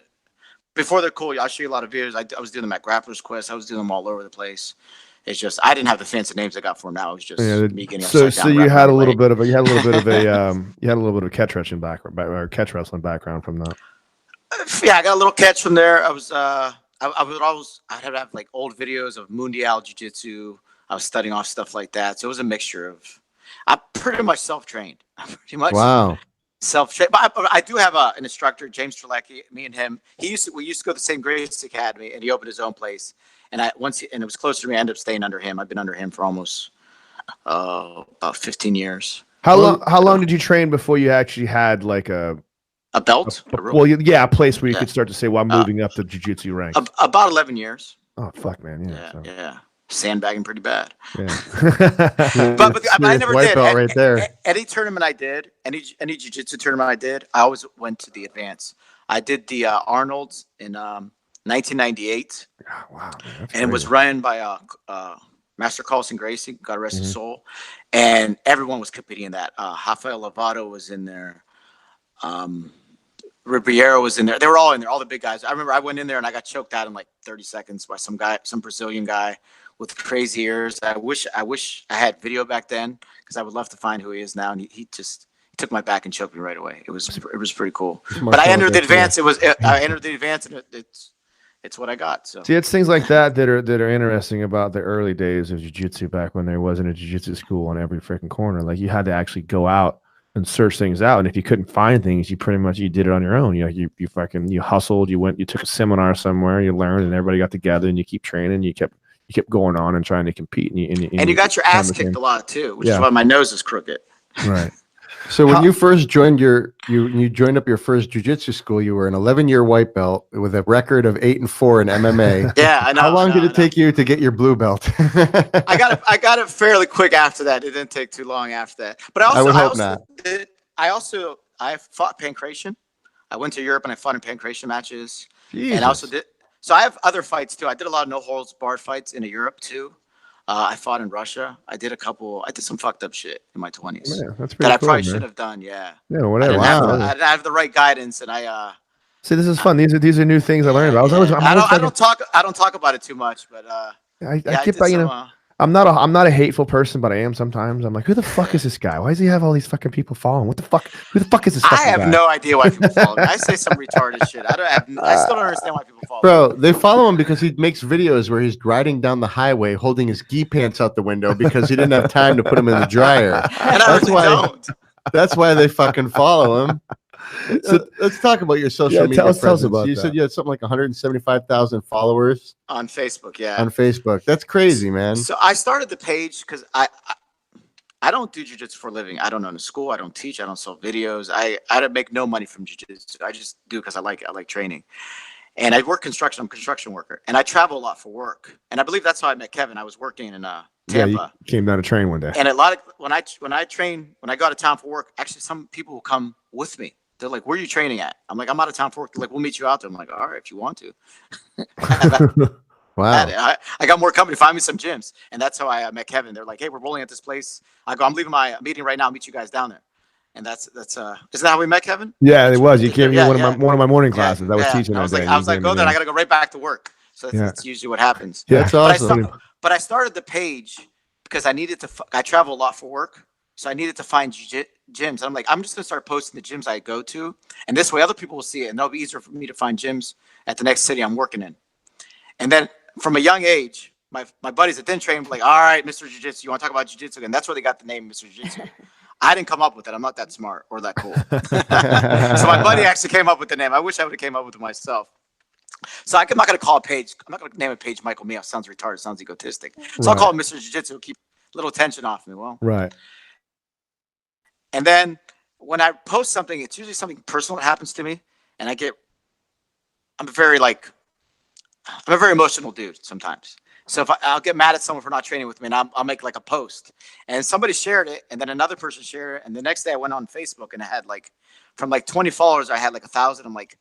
[SPEAKER 4] before they're cool. I'll show you a lot of videos. I was doing them at Grappler's Quest. I was doing them all over the place. It's just I didn't have the fancy names I got for them now. It was just me getting upside down.
[SPEAKER 1] So you had a little bit of a catch wrestling background or catch wrestling background from that.
[SPEAKER 4] Yeah, I got a little catch from there. I'd have like old videos of Mundial Jiu-Jitsu. I was studying off stuff like that. So it was a mixture of. I'm pretty much self-trained.
[SPEAKER 2] Wow.
[SPEAKER 4] Self-trained, but I do have an instructor, James Trelecki. Me and him, we used to go to the same Grace Academy, and he opened his own place. And it was closer to me. I ended up staying under him. I've been under him for almost about 15 years.
[SPEAKER 1] How long did you train before you actually had like a
[SPEAKER 4] belt?
[SPEAKER 1] A place where you could start to say, "Well, I'm moving up the jiu-jitsu ranks."
[SPEAKER 4] About 11 years.
[SPEAKER 1] Oh fuck, man!
[SPEAKER 4] Yeah. Sandbagging pretty bad.
[SPEAKER 1] Yeah.
[SPEAKER 4] but I never
[SPEAKER 2] white
[SPEAKER 4] did.
[SPEAKER 2] Belt right there.
[SPEAKER 4] Any tournament I did, any jiu-jitsu tournament I did, I always went to the advance. I did the Arnold's in 1998.
[SPEAKER 1] Oh, wow, man,
[SPEAKER 4] and it was run by Master Carlson Gracie, God rest his soul, and everyone was competing in that. Rafael Lovato was in there. Ribeiro was in there. They were all in there, all the big guys. I remember I went in there and I got choked out in like 30 seconds by some Brazilian guy with crazy ears. I wish I had video back then because I would love to find who he is now. And he took my back and choked me right away. It was pretty cool. But I entered the advance. I entered the advance, and it's what I got. So
[SPEAKER 1] see, it's things like that are interesting about the early days of jiu-jitsu back when there wasn't a jiu-jitsu school on every freaking corner. Like you had to actually go out and search things out, and if you couldn't find things, you did it on your own. You hustled, you took a seminar somewhere, you learned, and everybody got together, and you keep training. You kept going on and trying to compete, and you got
[SPEAKER 4] your ass kicked a lot too, which is why my nose is crooked.
[SPEAKER 1] Right.
[SPEAKER 2] So when you first joined you joined up your first jiu-jitsu school, you were an 11-year white belt with a record of 8-4 in MMA.
[SPEAKER 4] Yeah, I know.
[SPEAKER 2] How long did it take you to get your blue belt?
[SPEAKER 4] I got it fairly quick after that. It didn't take too long after that. But I fought pancration. I went to Europe and I fought in pancration matches.
[SPEAKER 1] Jesus.
[SPEAKER 4] And I also did. So I have other fights too. I did a lot of no holds barred fights in Europe too. I fought in Russia. I did some fucked up shit in my 20s
[SPEAKER 1] that's
[SPEAKER 4] that I
[SPEAKER 1] cool,
[SPEAKER 4] probably
[SPEAKER 1] man.
[SPEAKER 4] should have done. Yeah.
[SPEAKER 1] Yeah, whatever.
[SPEAKER 4] I didn't have the right guidance, and
[SPEAKER 1] see, this is fun. These are new things I learned about.
[SPEAKER 4] I don't talk about it too much, but
[SPEAKER 1] I'm not a hateful person, but I am sometimes. I'm like, who the fuck is this guy? Why does he have all these fucking people following? What the fuck? Who the fuck is this?
[SPEAKER 4] I have
[SPEAKER 1] guy?
[SPEAKER 4] no idea why people follow me. I say some retarded shit. I still don't understand why people follow me.
[SPEAKER 2] Bro, they follow him because he makes videos where he's riding down the highway holding his gi pants out the window because he didn't have time to put them in the dryer.
[SPEAKER 4] And
[SPEAKER 2] That's why they fucking follow him. So let's talk about your social media presence.
[SPEAKER 1] Tell us about
[SPEAKER 2] you said you had something like 175,000 followers
[SPEAKER 4] on Facebook. Yeah,
[SPEAKER 2] on Facebook. That's crazy, man.
[SPEAKER 4] So I started the page because I don't do jiu-jitsu for a living. I don't own a school. I don't teach. I don't sell videos. I don't make no money from jiu-jitsu. I just do because I like training. And I work construction. I'm a construction worker, and I travel a lot for work. And I believe that's how I met Kevin. I was working in Tampa.
[SPEAKER 1] Yeah, you came down to train one day.
[SPEAKER 4] And a lot of when I go out of town for work, actually some people will come with me. They're like, "Where are you training at?" I'm like, "I'm out of town for work." They're like, "We'll meet you out there." I'm like, "All right, if you want to."
[SPEAKER 2] Wow.
[SPEAKER 4] I got more company. Find me some gyms, and that's how I met Kevin. They're like, "Hey, we're rolling at this place." I go, "I'm leaving my meeting right now. I'll meet you guys down there." And that's isn't that how we met, Kevin?
[SPEAKER 1] Yeah, it was. You came to one of my morning classes. I was teaching.
[SPEAKER 4] I was like, go there. I got to go right back to work. So that's usually what happens.
[SPEAKER 1] Yeah,
[SPEAKER 2] that's awesome.
[SPEAKER 4] But I started the page because I needed to. I travel a lot for work, so I needed to find gyms. And I'm like, I'm just gonna start posting the gyms I go to, and this way other people will see it, and it'll be easier for me to find gyms at the next city I'm working in. And then from a young age, my buddies that then trained were like, all right, Mr. Jiu-Jitsu, you want to talk about Jiu-Jitsu? And that's where they got the name Mr. Jiu-Jitsu. I didn't come up with it. I'm not that smart or that cool. So my buddy actually came up with the name. I wish I would have came up with it myself. So I'm not going to call a page. I'm not going to name a page Michael Mihas. Sounds retarded. Sounds egotistic. So I'll call him Mr. Jiu-Jitsu. Keep a little tension off me. Well,
[SPEAKER 1] Right.
[SPEAKER 4] and then when I post something, it's usually something personal that happens to me, and I'm a very emotional dude sometimes. So I'll get mad at someone for not training with me, and I'll make like a post, and somebody shared it, and then another person shared it, and the next day I went on Facebook and I had like from like 20 followers, I had like 1,000. I'm like,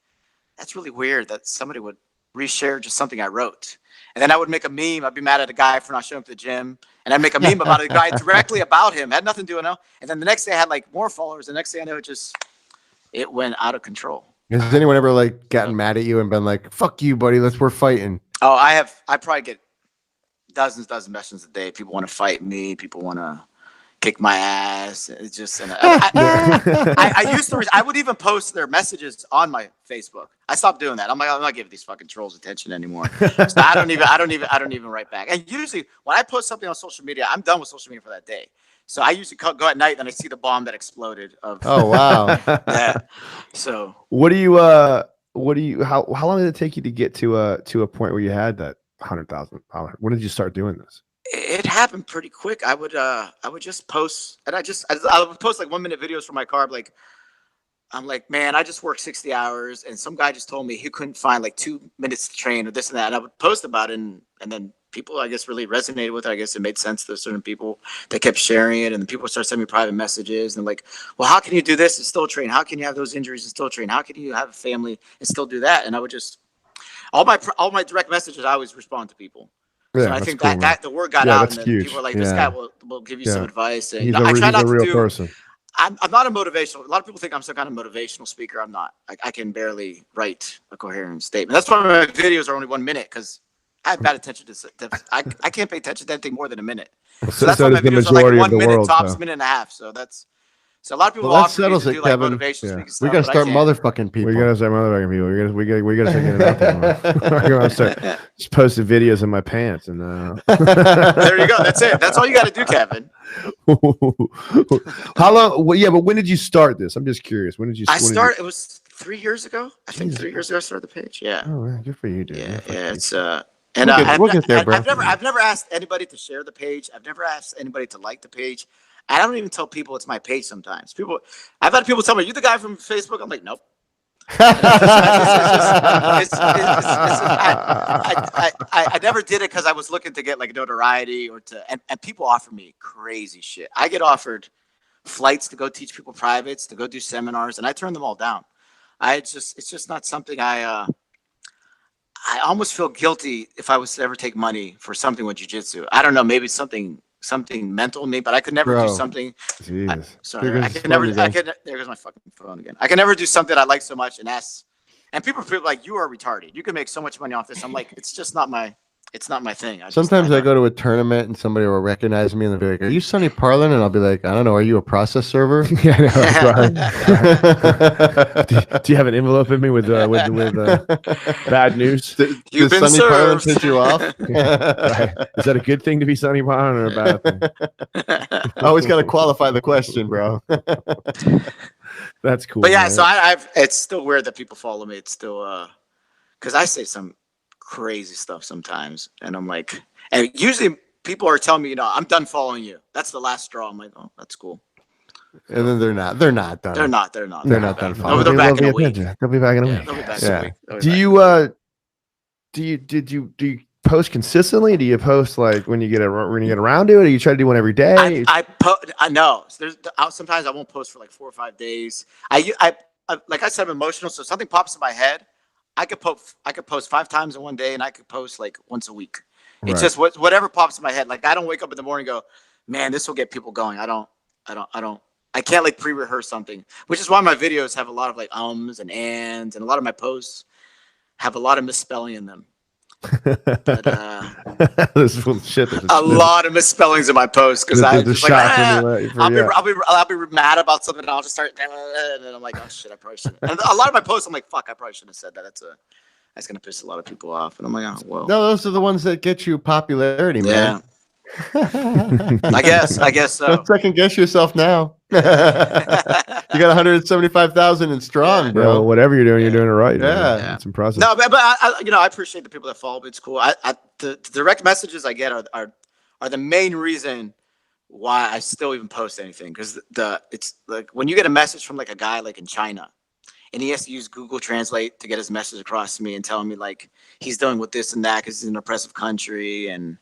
[SPEAKER 4] that's really weird that somebody would reshare just something I wrote. And then I would make a meme. I'd be mad at a guy for not showing up to the gym, and I'd make a meme about a guy directly about him. It had nothing to do with it. And then the next day I had like more followers. The next day I know it went out of control.
[SPEAKER 2] Has anyone ever like gotten mad at you and been like, "Fuck you, buddy, we're fighting"?
[SPEAKER 4] Oh, I probably get dozen messages a day. People want to fight me. People want to kick my ass. It's just, and I used to, I would even post their messages on my Facebook. I stopped doing that. I'm like, I'm not giving these fucking trolls attention anymore. So I don't even write back. And usually when I post something on social media, I'm done with social media for that day. So I usually go at night and I see the bomb that exploded.
[SPEAKER 2] Oh wow.
[SPEAKER 4] That. So
[SPEAKER 1] What do you how long did it take you to get to a point where you had that $100,000? When did you start doing this?
[SPEAKER 4] it happened pretty quick. I would just post, and I would post like 1-minute videos from my car. I'm like, man, I just worked 60 hours, and some guy just told me he couldn't find like 2 minutes to train or this and that. And I would post about it, and then people, I guess, really resonated with it. I guess it made sense to certain people. They kept sharing it, and then people started sending me private messages, and like, well, how can you do this and still train? How can you have those injuries and still train? How can you have a family and still do that? And I would just, all my direct messages, I always respond to people.
[SPEAKER 1] Yeah,
[SPEAKER 4] so I think cool, that the word got out, and then people were like, this guy will give you some advice. And I try not to do. Person. I'm not a motivational. A lot of people think I'm some kind of motivational speaker. I'm not. I can barely write a coherent statement. That's why my videos are only 1 minute, because I have bad attention to. I can't pay attention to anything more than a minute. So that's why my videos are like 1 minute tops, minute and a half. So that's. So a lot of people offer me to do like motivational speaking stuff.
[SPEAKER 2] We gotta start motherfucking people.
[SPEAKER 1] We gotta start motherfucking people. We gotta start getting it out there. We're gonna start just posting videos in my pants and.
[SPEAKER 4] There you go. That's it. That's all you got to do, Kevin.
[SPEAKER 1] How long? Well, yeah, but when did you start this? I'm just curious. When did you?
[SPEAKER 4] It was 3 years ago. I think 3 years ago I started the page. Yeah.
[SPEAKER 1] Oh, man, good for you, dude.
[SPEAKER 4] Yeah. It's
[SPEAKER 2] and we'll get there, bro.
[SPEAKER 4] I've never asked anybody to share the page. I've never asked anybody to like the page. I don't even tell people it's my page sometimes. I've had people tell me, "You the guy from Facebook?" I'm like, "Nope." I never did it because I was looking to get like notoriety and people offer me crazy shit. I get offered flights to go teach people privates, to go do seminars, and I turn them all down. It's just not something I almost feel guilty if I was to ever take money for something with jiu-jitsu. I don't know, maybe it's something mental in me, but I could never do something. Sorry, I can never. There goes my fucking phone again. I can never do something I like so much and ask. And people like, you are retarded. You can make so much money off this. I'm like, it's just not my. It's not my thing.
[SPEAKER 2] Sometimes I go to a tournament and somebody will recognize me and they'll be like, "Are you Sonny Parlin?" And I'll be like, "I don't know. Are you a process server?"
[SPEAKER 1] Yeah, do you have an envelope in me with bad news?
[SPEAKER 4] You've been
[SPEAKER 2] Sonny Parlin piss you off?
[SPEAKER 1] Right. Is that a good thing to be Sonny Parlin or a bad thing?
[SPEAKER 2] I always got to qualify the question, bro.
[SPEAKER 1] That's cool.
[SPEAKER 4] But yeah,
[SPEAKER 1] man.
[SPEAKER 4] so it's still weird that people follow me. It's still because I say some crazy stuff sometimes, and I'm like, and usually people are telling me, I'm done following you. That's the last straw. I'm like, oh, that's cool.
[SPEAKER 2] And then they're not done.
[SPEAKER 1] They're not
[SPEAKER 2] done
[SPEAKER 4] They'll
[SPEAKER 2] following.
[SPEAKER 4] be back in a week.
[SPEAKER 1] They'll be back in a week.
[SPEAKER 4] They'll be back in a week.
[SPEAKER 1] Do you post consistently? Do you post like when you get around to it, or you try to do one every day?
[SPEAKER 4] I know. So sometimes I won't post for like 4 or 5 days. I like I said, I'm emotional, so something pops in my head. I could post 5 times in one day, and I could post like once a week. It's just whatever pops in my head. Like I don't wake up in the morning and go, man, this will get people going. I can't like pre-rehearse something, which is why my videos have a lot of like ums and ands, and a lot of my posts have a lot of misspelling in them. But,
[SPEAKER 1] this is full of shit.
[SPEAKER 4] A lot of misspellings in my posts because I'll be mad about something and I'll just start, and then I'm like, oh shit, I probably shouldn't. And a lot of my posts, I'm like, fuck, I probably shouldn't have said that. That's gonna piss a lot of people off. And I'm like, oh well.
[SPEAKER 2] No, those are the ones that get you popularity, man.
[SPEAKER 4] I guess so.
[SPEAKER 2] Don't second guess yourself now. You got 175,000 and strong,
[SPEAKER 1] Yeah,
[SPEAKER 2] bro.
[SPEAKER 1] well, whatever you're doing, you're
[SPEAKER 4] Yeah.
[SPEAKER 1] doing it right. man.
[SPEAKER 2] Yeah.
[SPEAKER 1] It's impressive.
[SPEAKER 4] No, but I appreciate the people that follow me. It's cool. The direct messages I get are the main reason why I still even post anything, because it's like when you get a message from like a guy like in China, and he has to use Google Translate to get his message across to me and telling me like he's dealing with this and that because he's in an oppressive country, and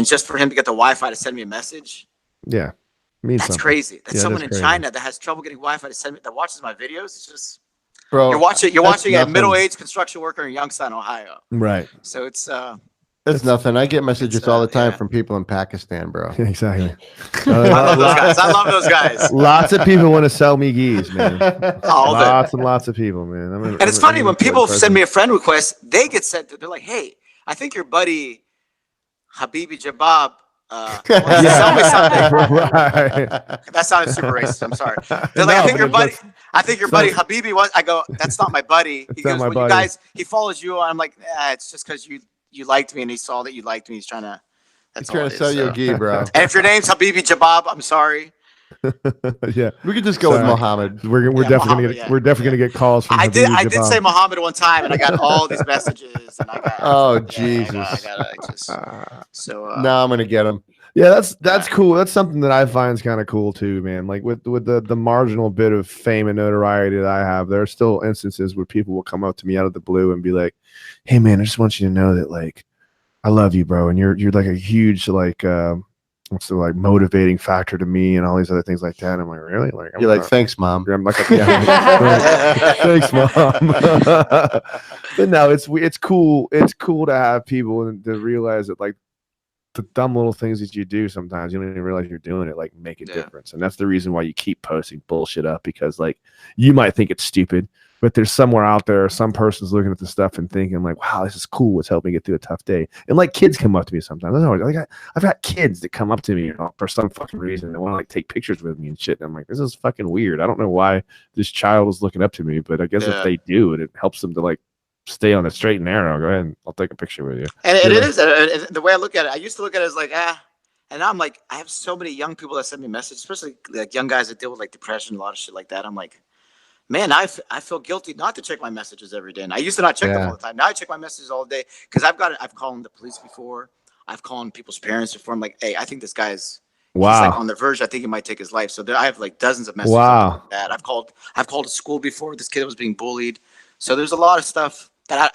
[SPEAKER 4] just for him to get the Wi-Fi to send me a message,
[SPEAKER 1] Yeah, means
[SPEAKER 4] that's
[SPEAKER 1] something.
[SPEAKER 4] crazy. That's
[SPEAKER 1] Yeah,
[SPEAKER 4] someone
[SPEAKER 1] that's
[SPEAKER 4] in
[SPEAKER 1] crazy.
[SPEAKER 4] China that has trouble getting Wi-Fi to send me, that watches my videos. It's just
[SPEAKER 2] Bro,
[SPEAKER 4] you're watching
[SPEAKER 2] that's
[SPEAKER 4] a
[SPEAKER 2] nothing.
[SPEAKER 4] middle-aged construction worker in Youngstown, Ohio.
[SPEAKER 1] Right.
[SPEAKER 4] So it's
[SPEAKER 2] That's nothing. I get messages all the time
[SPEAKER 4] yeah.
[SPEAKER 2] from people in Pakistan, bro.
[SPEAKER 1] Exactly.
[SPEAKER 4] I love those guys. I love those guys.
[SPEAKER 1] Lots of people want to sell me geese, man.
[SPEAKER 4] All day.
[SPEAKER 1] Lots and lots of people, man.
[SPEAKER 4] And it's funny when people send me a friend request, they get sent. They're like, "Hey, I think your buddy Habibi Jabab wants to sell me something."
[SPEAKER 1] Right.
[SPEAKER 4] That sounded super racist. I'm sorry. They're like,
[SPEAKER 1] No,
[SPEAKER 4] "I think your
[SPEAKER 1] but
[SPEAKER 4] buddy. I think your buddy Habibi wants." I go, "That's not my buddy." He
[SPEAKER 1] not
[SPEAKER 4] goes,
[SPEAKER 1] my
[SPEAKER 4] "When
[SPEAKER 1] buddy."
[SPEAKER 4] you guys, he follows you." I'm like, "It's just because you liked me and he saw that you liked me. He's trying to." That's
[SPEAKER 2] He's trying
[SPEAKER 4] all
[SPEAKER 2] to
[SPEAKER 4] it
[SPEAKER 2] sell
[SPEAKER 4] is,
[SPEAKER 2] you
[SPEAKER 4] so.
[SPEAKER 2] a gi, bro.
[SPEAKER 4] And if your name's Habibi Jabab, I'm sorry.
[SPEAKER 1] Yeah.
[SPEAKER 2] We could just go with
[SPEAKER 1] Sorry.
[SPEAKER 2] Mohammed.
[SPEAKER 1] We're
[SPEAKER 4] Yeah,
[SPEAKER 1] definitely
[SPEAKER 4] Muhammad,
[SPEAKER 1] gonna get
[SPEAKER 4] yeah.
[SPEAKER 1] we're definitely gonna get calls from
[SPEAKER 4] I did
[SPEAKER 1] Habibi Jabbar.
[SPEAKER 4] say Muhammad one time, and I got all these messages, and I got
[SPEAKER 2] Oh,
[SPEAKER 4] I
[SPEAKER 2] Jesus.
[SPEAKER 4] just so
[SPEAKER 2] Now I'm gonna get him.
[SPEAKER 1] Yeah, that's cool. That's something that I find is kind of cool too, man. Like with the marginal bit of fame and notoriety that I have, there are still instances where people will come up to me out of the blue and be like, "Hey, man, I just want you to know that like I love you, bro, and you're like a huge like what's the like motivating factor to me and all these other things like that." And I'm like, really? Like
[SPEAKER 2] You're like, thanks, mom.
[SPEAKER 1] I'm like, yeah, thanks, mom. But no, it's cool. It's cool to have people and to realize that like the dumb little things that you do sometimes you don't even realize you're doing it like make a difference. And that's the reason why you keep posting bullshit up, because like you might think it's stupid, but there's somewhere out there, some person's looking at the stuff and thinking like, wow, this is cool. It's helping me get through a tough day. And like kids come up to me sometimes. I've got kids that come up to me for some fucking reason. They want to like take pictures with me and shit. And I'm like, this is fucking weird. I don't know why this child is looking up to me, but I guess if they do, it helps them to like stay on the straight and narrow. Go ahead and I'll take a picture with you.
[SPEAKER 4] And it is the way I look at it. I used to look at it as like and now I'm like, I have so many young people that send me messages, especially like young guys that deal with like depression, a lot of shit like that. I'm like, man, I feel guilty not to check my messages every day. And I used to not check them all the time. Now I check my messages all day because I've called the police before. I've called people's parents before. I'm like, hey, I think this guy's he's like on the verge. I think he might take his life. So I have like dozens of messages like that. I've called a school before. This kid was being bullied. So there's a lot of stuff that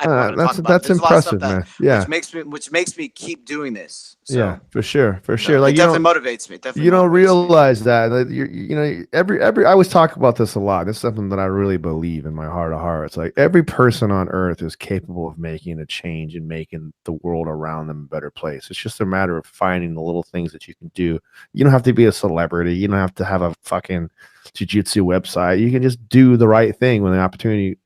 [SPEAKER 1] that's impressive, man. Yeah,
[SPEAKER 4] which makes me keep doing this. So,
[SPEAKER 1] yeah, for sure. Like
[SPEAKER 4] it definitely motivates me.
[SPEAKER 1] You don't realize that you know every I always talk about this a lot. It's something that I really believe in my heart of hearts. Like every person on earth is capable of making a change and making the world around them a better place. It's just a matter of finding the little things that you can do. You don't have to be a celebrity. You don't have to have a fucking jiu-jitsu website. You can just do the right thing when the opportunity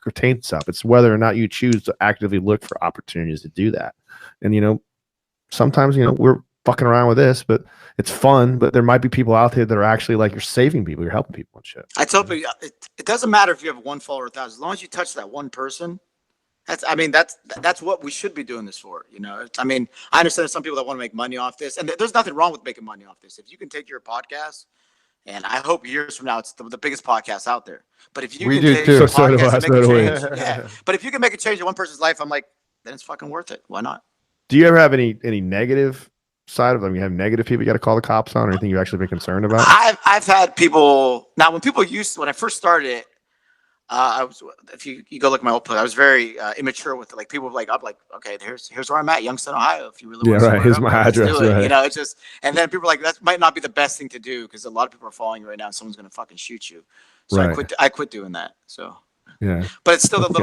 [SPEAKER 1] pertains up. It's whether or not you choose to actively look for opportunities to do that. And you know, sometimes we're fucking around with this, but it's fun. But there might be people out there that are actually like, you're saving people, you're helping people and shit.
[SPEAKER 4] I tell people it doesn't matter if you have one follower or 1,000, as long as you touch that one person. That's what we should be doing this for. You know, I mean, I understand there's some people that want to make money off this, and there's nothing wrong with making money off this. If you can take your podcast, and I hope years from now it's the biggest podcast out there. But if you can take your podcast and make a change, but if you can make a change in one person's life, I'm like, then it's fucking worth it. Why not?
[SPEAKER 1] Do you ever have any negative side of them? You have negative people you got to call the cops on, or anything you've actually been concerned about?
[SPEAKER 4] I've had people. Now, when I first started it, I was, if you go look at my old post, I was very immature with it. Like people were like, okay, here's where I'm at, Youngstown, Ohio. If you really want to,
[SPEAKER 1] here's my address. Right.
[SPEAKER 4] You know, it's just, and then people are like, that might not be the best thing to do because a lot of people are following you right now, and someone's gonna fucking shoot you. So I quit doing that. So
[SPEAKER 1] yeah,
[SPEAKER 4] but it's still the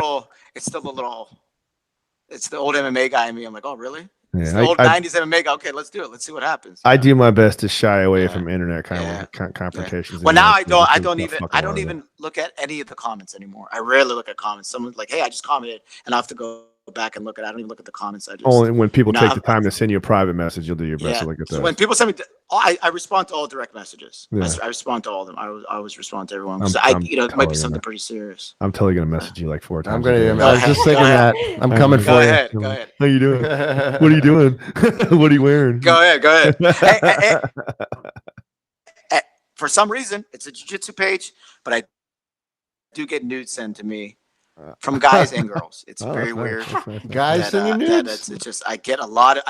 [SPEAKER 4] old MMA guy in me. I'm like, oh really? Yeah, it's the old 90s MMA guy. Okay, let's do it. Let's see what happens.
[SPEAKER 1] I do my best to shy away from internet confrontations.
[SPEAKER 4] Well, now I don't even look at any of the comments anymore. I rarely look at comments. Someone's like, hey, I just commented, and I have to go back and look at it. I don't even look at the comments. I just
[SPEAKER 1] Only when people
[SPEAKER 4] No,
[SPEAKER 1] take
[SPEAKER 4] I'm-
[SPEAKER 1] the time to send you a private message, you'll do your best
[SPEAKER 4] yeah.
[SPEAKER 1] to look at
[SPEAKER 4] So
[SPEAKER 1] that.
[SPEAKER 4] when people send me, I respond to all direct messages.
[SPEAKER 1] Yeah.
[SPEAKER 4] I respond to all of them. I always respond to everyone.
[SPEAKER 1] I'm-
[SPEAKER 4] So
[SPEAKER 1] I'm
[SPEAKER 4] it might
[SPEAKER 1] totally
[SPEAKER 4] be something
[SPEAKER 1] gonna-
[SPEAKER 4] pretty serious.
[SPEAKER 1] I'm totally gonna message you like 4 times.
[SPEAKER 2] I'm
[SPEAKER 1] a
[SPEAKER 2] gonna.
[SPEAKER 1] day.
[SPEAKER 2] I was just thinking that. I'm coming
[SPEAKER 4] Go
[SPEAKER 2] for you.
[SPEAKER 4] ahead. Go ahead.
[SPEAKER 1] How you doing? What are you doing? What are you wearing?
[SPEAKER 4] Go ahead. Go ahead. For some reason, it's a jiu-jitsu page, but I do get nudes sent to me from guys and girls. It's
[SPEAKER 1] Oh,
[SPEAKER 4] very
[SPEAKER 1] that's nice,
[SPEAKER 4] weird.
[SPEAKER 1] that's nice.
[SPEAKER 2] Guys sending nudes.
[SPEAKER 4] It's just I get a lot of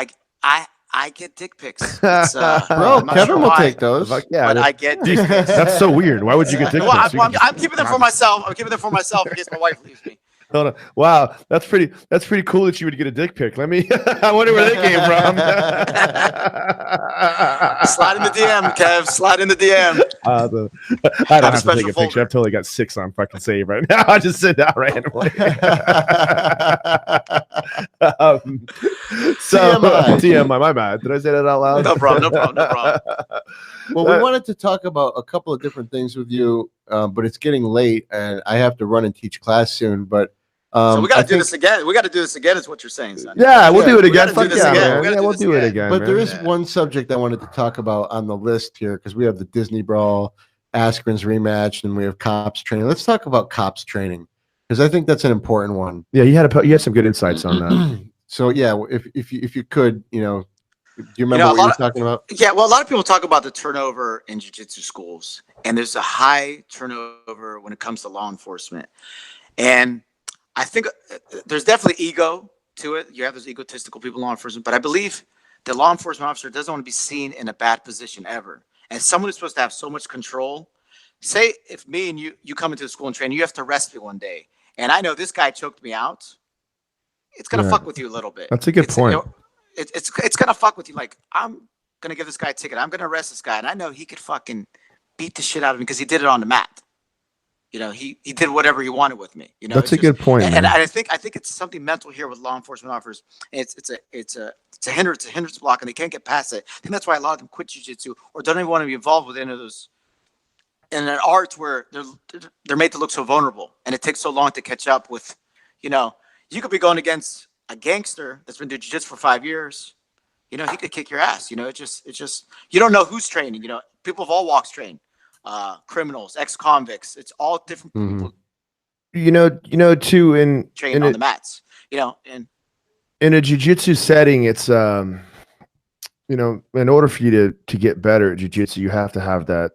[SPEAKER 4] I get dick pics. It's,
[SPEAKER 2] Bro,
[SPEAKER 4] I'm not
[SPEAKER 2] Kevin
[SPEAKER 4] sure
[SPEAKER 2] will
[SPEAKER 4] why,
[SPEAKER 2] take those.
[SPEAKER 1] Fuck yeah,
[SPEAKER 4] but
[SPEAKER 1] that's-
[SPEAKER 4] I get dick pics.
[SPEAKER 1] That's so weird. Why would you get dick
[SPEAKER 4] Well,
[SPEAKER 1] pics? You can
[SPEAKER 4] I'm keeping them for myself. I'm keeping them for myself in case my wife leaves me.
[SPEAKER 1] Hold on. Wow, that's pretty cool that you would get a dick pic. Let me. I wonder where they came from.
[SPEAKER 4] Slide in the DM, Kev. Slide in the DM.
[SPEAKER 1] I don't
[SPEAKER 4] Have a
[SPEAKER 1] have to
[SPEAKER 4] special
[SPEAKER 1] take a picture.
[SPEAKER 4] folder.
[SPEAKER 1] I've totally got 6 on fucking save right now. I just send out randomly. So
[SPEAKER 2] TMI.
[SPEAKER 1] TMI. My bad. Did I say that out loud?
[SPEAKER 4] No problem. No problem. No problem.
[SPEAKER 2] Well, we wanted to talk about a couple of different things with you, but it's getting late, and I have to run and teach class soon. But
[SPEAKER 4] So we got
[SPEAKER 2] I
[SPEAKER 4] to do
[SPEAKER 2] think-
[SPEAKER 4] this again. We got to do this again, is what you're saying, son.
[SPEAKER 1] Yeah, we'll
[SPEAKER 2] Yeah,
[SPEAKER 1] do it
[SPEAKER 4] we
[SPEAKER 1] again.
[SPEAKER 4] gotta do
[SPEAKER 1] Fuck
[SPEAKER 4] this
[SPEAKER 1] yeah,
[SPEAKER 4] again.
[SPEAKER 1] man.
[SPEAKER 4] We gotta
[SPEAKER 1] Yeah,
[SPEAKER 4] do
[SPEAKER 1] we'll
[SPEAKER 4] this
[SPEAKER 1] do it
[SPEAKER 4] again.
[SPEAKER 1] again.
[SPEAKER 2] But
[SPEAKER 1] man.
[SPEAKER 2] there is
[SPEAKER 4] Yeah.
[SPEAKER 2] one subject I wanted to talk about on the list here because we have the Disney Brawl, Askren's rematch, and we have cops training. Let's talk about cops training because I think that's an important one.
[SPEAKER 1] Yeah, you had some good insights on that.
[SPEAKER 2] So yeah, if you could, do you remember
[SPEAKER 4] know, a
[SPEAKER 2] what you
[SPEAKER 4] lot
[SPEAKER 2] were
[SPEAKER 4] of-
[SPEAKER 2] talking about?
[SPEAKER 4] Yeah, well, a lot of people talk about the turnover in jiu-jitsu schools, and there's a high turnover when it comes to law enforcement. And I think there's definitely ego to it. You have those egotistical people in law enforcement, but I believe the law enforcement officer doesn't want to be seen in a bad position ever. And someone who's supposed to have so much control, say if me and you come into the school and train, you have to arrest me one day, and I know this guy choked me out, it's gonna
[SPEAKER 1] Yeah.
[SPEAKER 4] fuck with you a little bit.
[SPEAKER 1] That's a good point.
[SPEAKER 4] It's gonna fuck with you. Like, I'm gonna give this guy a ticket. I'm gonna arrest this guy, and I know he could fucking beat the shit out of me because he did it on the mat. He did whatever he wanted with me.
[SPEAKER 1] That's
[SPEAKER 4] it's
[SPEAKER 1] a good point,
[SPEAKER 4] And
[SPEAKER 1] man.
[SPEAKER 4] I think it's something mental here with law enforcement officers. It's a hindrance block, and they can't get past it. I think that's why a lot of them quit jiu-jitsu or don't even want to be involved with any of those in an art where they're made to look so vulnerable, and it takes so long to catch up with. You could be going against a gangster that's been doing jiu-jitsu for 5 years. He could kick your ass. It's just you don't know who's training. People of all walks train. Criminals, ex-convicts. It's all different
[SPEAKER 2] Mhm.
[SPEAKER 4] people
[SPEAKER 1] too in
[SPEAKER 4] train on the mats. And
[SPEAKER 1] in a jiu-jitsu setting, it's in order for you to get better at jiu-jitsu, you have to have that.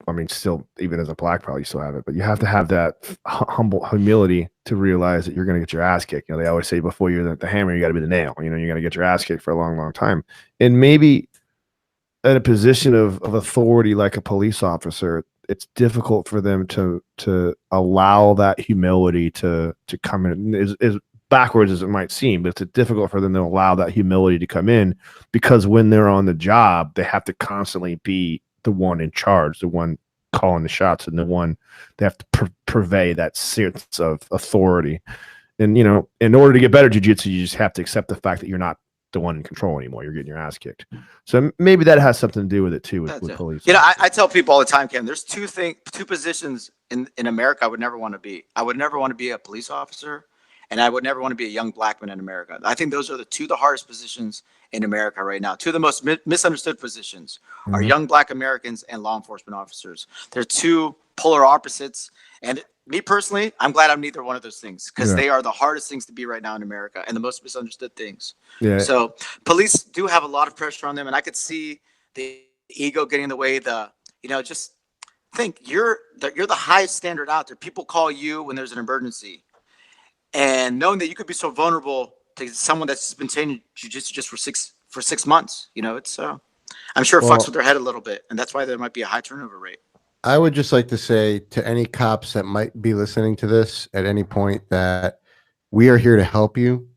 [SPEAKER 1] I mean, still, even as a black belt, you still have it, but you have to have that humble humility to realize that you're going to get your ass kicked. They always say before you're the hammer, you got to be the nail. You're going to get your ass kicked for a long, long time. And maybe in a position of authority, like a police officer, it's difficult for them to allow that humility to come in. As backwards as it might seem, but it's difficult for them to allow that humility to come in because when they're on the job, they have to constantly be the one in charge, the one calling the shots, and the one they have to purvey that sense of authority. And in order to get better jiu-jitsu, you just have to accept the fact that you're not the one in control anymore. You're getting your ass kicked. So maybe that has something to do with it too, with police.
[SPEAKER 4] I tell people all the time, Ken, there's two positions in America I would never want to be. I would never want to be a police officer, and I would never want to be a young black man in America. I think those are the hardest positions in America right now. Two of the most misunderstood positions are young black Americans and law enforcement officers. They're two polar opposites. And me personally, I'm glad I'm neither one of those things because they are the hardest things to be right now in America and the most misunderstood things.
[SPEAKER 1] Yeah.
[SPEAKER 4] So police do have a lot of pressure on them, and I could see the ego getting in the way. Just think you're the highest standard out there. People call you when there's an emergency, and knowing that you could be so vulnerable to someone that's been training jiu-jitsu just for six months, it's I'm sure it fucks with their head a little bit, and that's why there might be a high turnover rate.
[SPEAKER 2] I would just like to say to any cops that might be listening to this at any point that we are here to help you.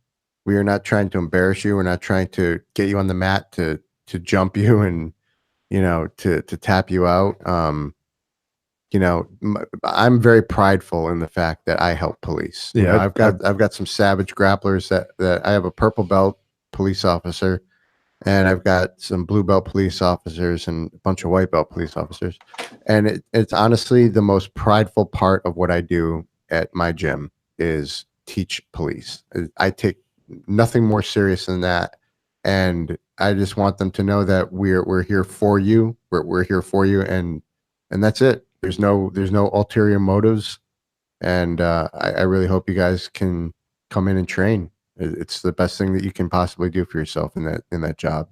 [SPEAKER 2] We are not trying to embarrass you. We're not trying to get you on the mat to jump you and to tap you out. I'm very prideful in the fact that I help police. I've got some savage grapplers that I have a purple belt police officer, and I've got some blue belt police officers and a bunch of white belt police officers. And it's honestly the most prideful part of what I do at my gym is teach police. I take nothing more serious than that, and I just want them to know that we're here for you. We're here for you, and that's it. There's no ulterior motives, and I really hope you guys can come in and train. It's the best thing that you can possibly do for yourself in that job.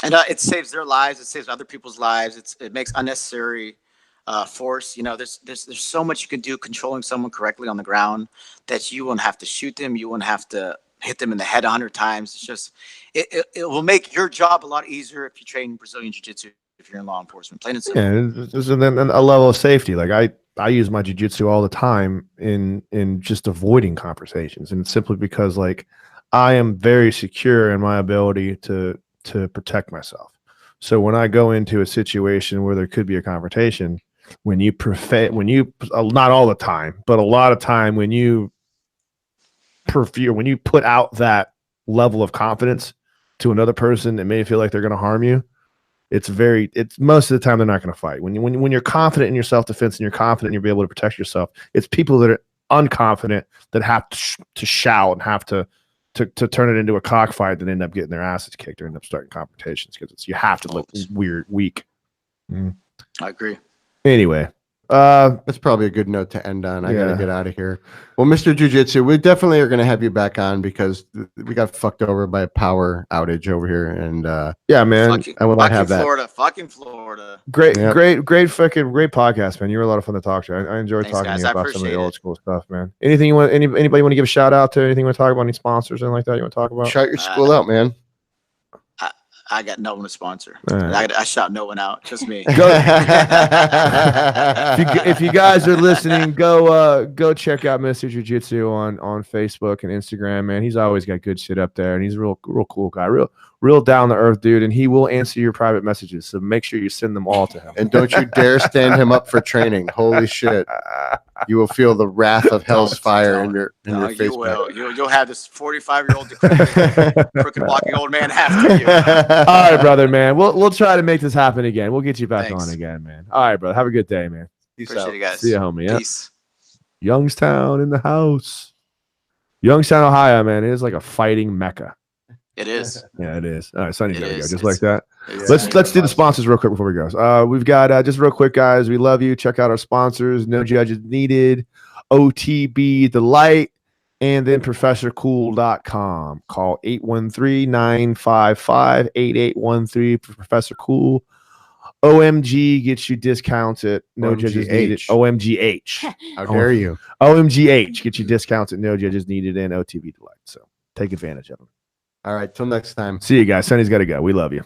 [SPEAKER 4] And it saves their lives. It saves other people's lives. It makes unnecessary force. You know, there's so much you can do controlling someone correctly on the ground that you won't have to shoot them. You won't have to hit them in the head 100 times. It's just, it will make your job a lot easier if you train Brazilian Jiu-Jitsu, if you're in law enforcement. Plain and simple.
[SPEAKER 1] Yeah, there's a level of safety. Like I use my jiu-jitsu all the time in just avoiding conversations, and it's simply because like I am very secure in my ability to protect myself. So when I go into a situation where there could be a confrontation, when you not all the time, but a lot of time, when you put out that level of confidence to another person that may feel like they're going to harm you, it's most of the time they're not going to fight. When you're confident in your self-defense and you're confident you'll be able to protect yourself, it's people that are unconfident that have to shout and have to turn it into a cockfight that end up getting their asses kicked or end up starting confrontations because you have to look weak.
[SPEAKER 4] I agree.
[SPEAKER 1] Anyway,
[SPEAKER 2] that's probably a good note to end on. I gotta get out of here. Well, Mr. Jiu-Jitsu, we definitely are gonna have you back on because we got fucked over by a power outage over here, and
[SPEAKER 1] yeah, man, I will not have that.
[SPEAKER 4] Fucking Florida.
[SPEAKER 1] Great podcast, man. You were a lot of fun to talk to. I enjoyed talking to you about some of the old school stuff, man. Anything you want? Anybody want to give a shout out to? Anything you want to talk about? Any sponsors, anything like that you want to talk about?
[SPEAKER 2] Shout your school out, man.
[SPEAKER 4] I got no one to sponsor.
[SPEAKER 1] Right.
[SPEAKER 4] I shout no one out. Just me.
[SPEAKER 1] If you guys are listening, go check out Mr. Jiu-Jitsu on Facebook and Instagram, man. He's always got good shit up there, and he's a real cool guy, real down to earth dude, and he will answer your private messages. So make sure you send them all to him.
[SPEAKER 2] And don't you dare stand him up for training. Holy shit. You will feel the wrath of hell's fire in your face.
[SPEAKER 4] You will. You'll have this 45-year-old crooked walking old man after you.
[SPEAKER 1] All right, brother, man. We'll try to make this happen again. We'll get you back on again, man. All right, brother. Have a good day, man.
[SPEAKER 4] Appreciate it, guys.
[SPEAKER 1] See you, homie. Yeah.
[SPEAKER 4] Peace.
[SPEAKER 1] Youngstown in the house. Youngstown, Ohio, man. It is like a fighting mecca.
[SPEAKER 4] It is.
[SPEAKER 1] Yeah, it is. All right, Sonny's gotta go. Just like that. Let's do the sponsors real quick before we go. We've got just real quick, guys. We love you. Check out our sponsors. No Judges Needed, OTB Delight, and then ProfessorCool.com. Call 813-955-8813 for Professor Cool. OMG gets you discounts at No Judges Needed. OMGH.
[SPEAKER 2] How dare you?
[SPEAKER 1] OMGH gets you discounts at No Judges Needed and OTB Delight. So take advantage of them.
[SPEAKER 2] All right, till next time.
[SPEAKER 1] See you guys. Sonny's got to go. We love you.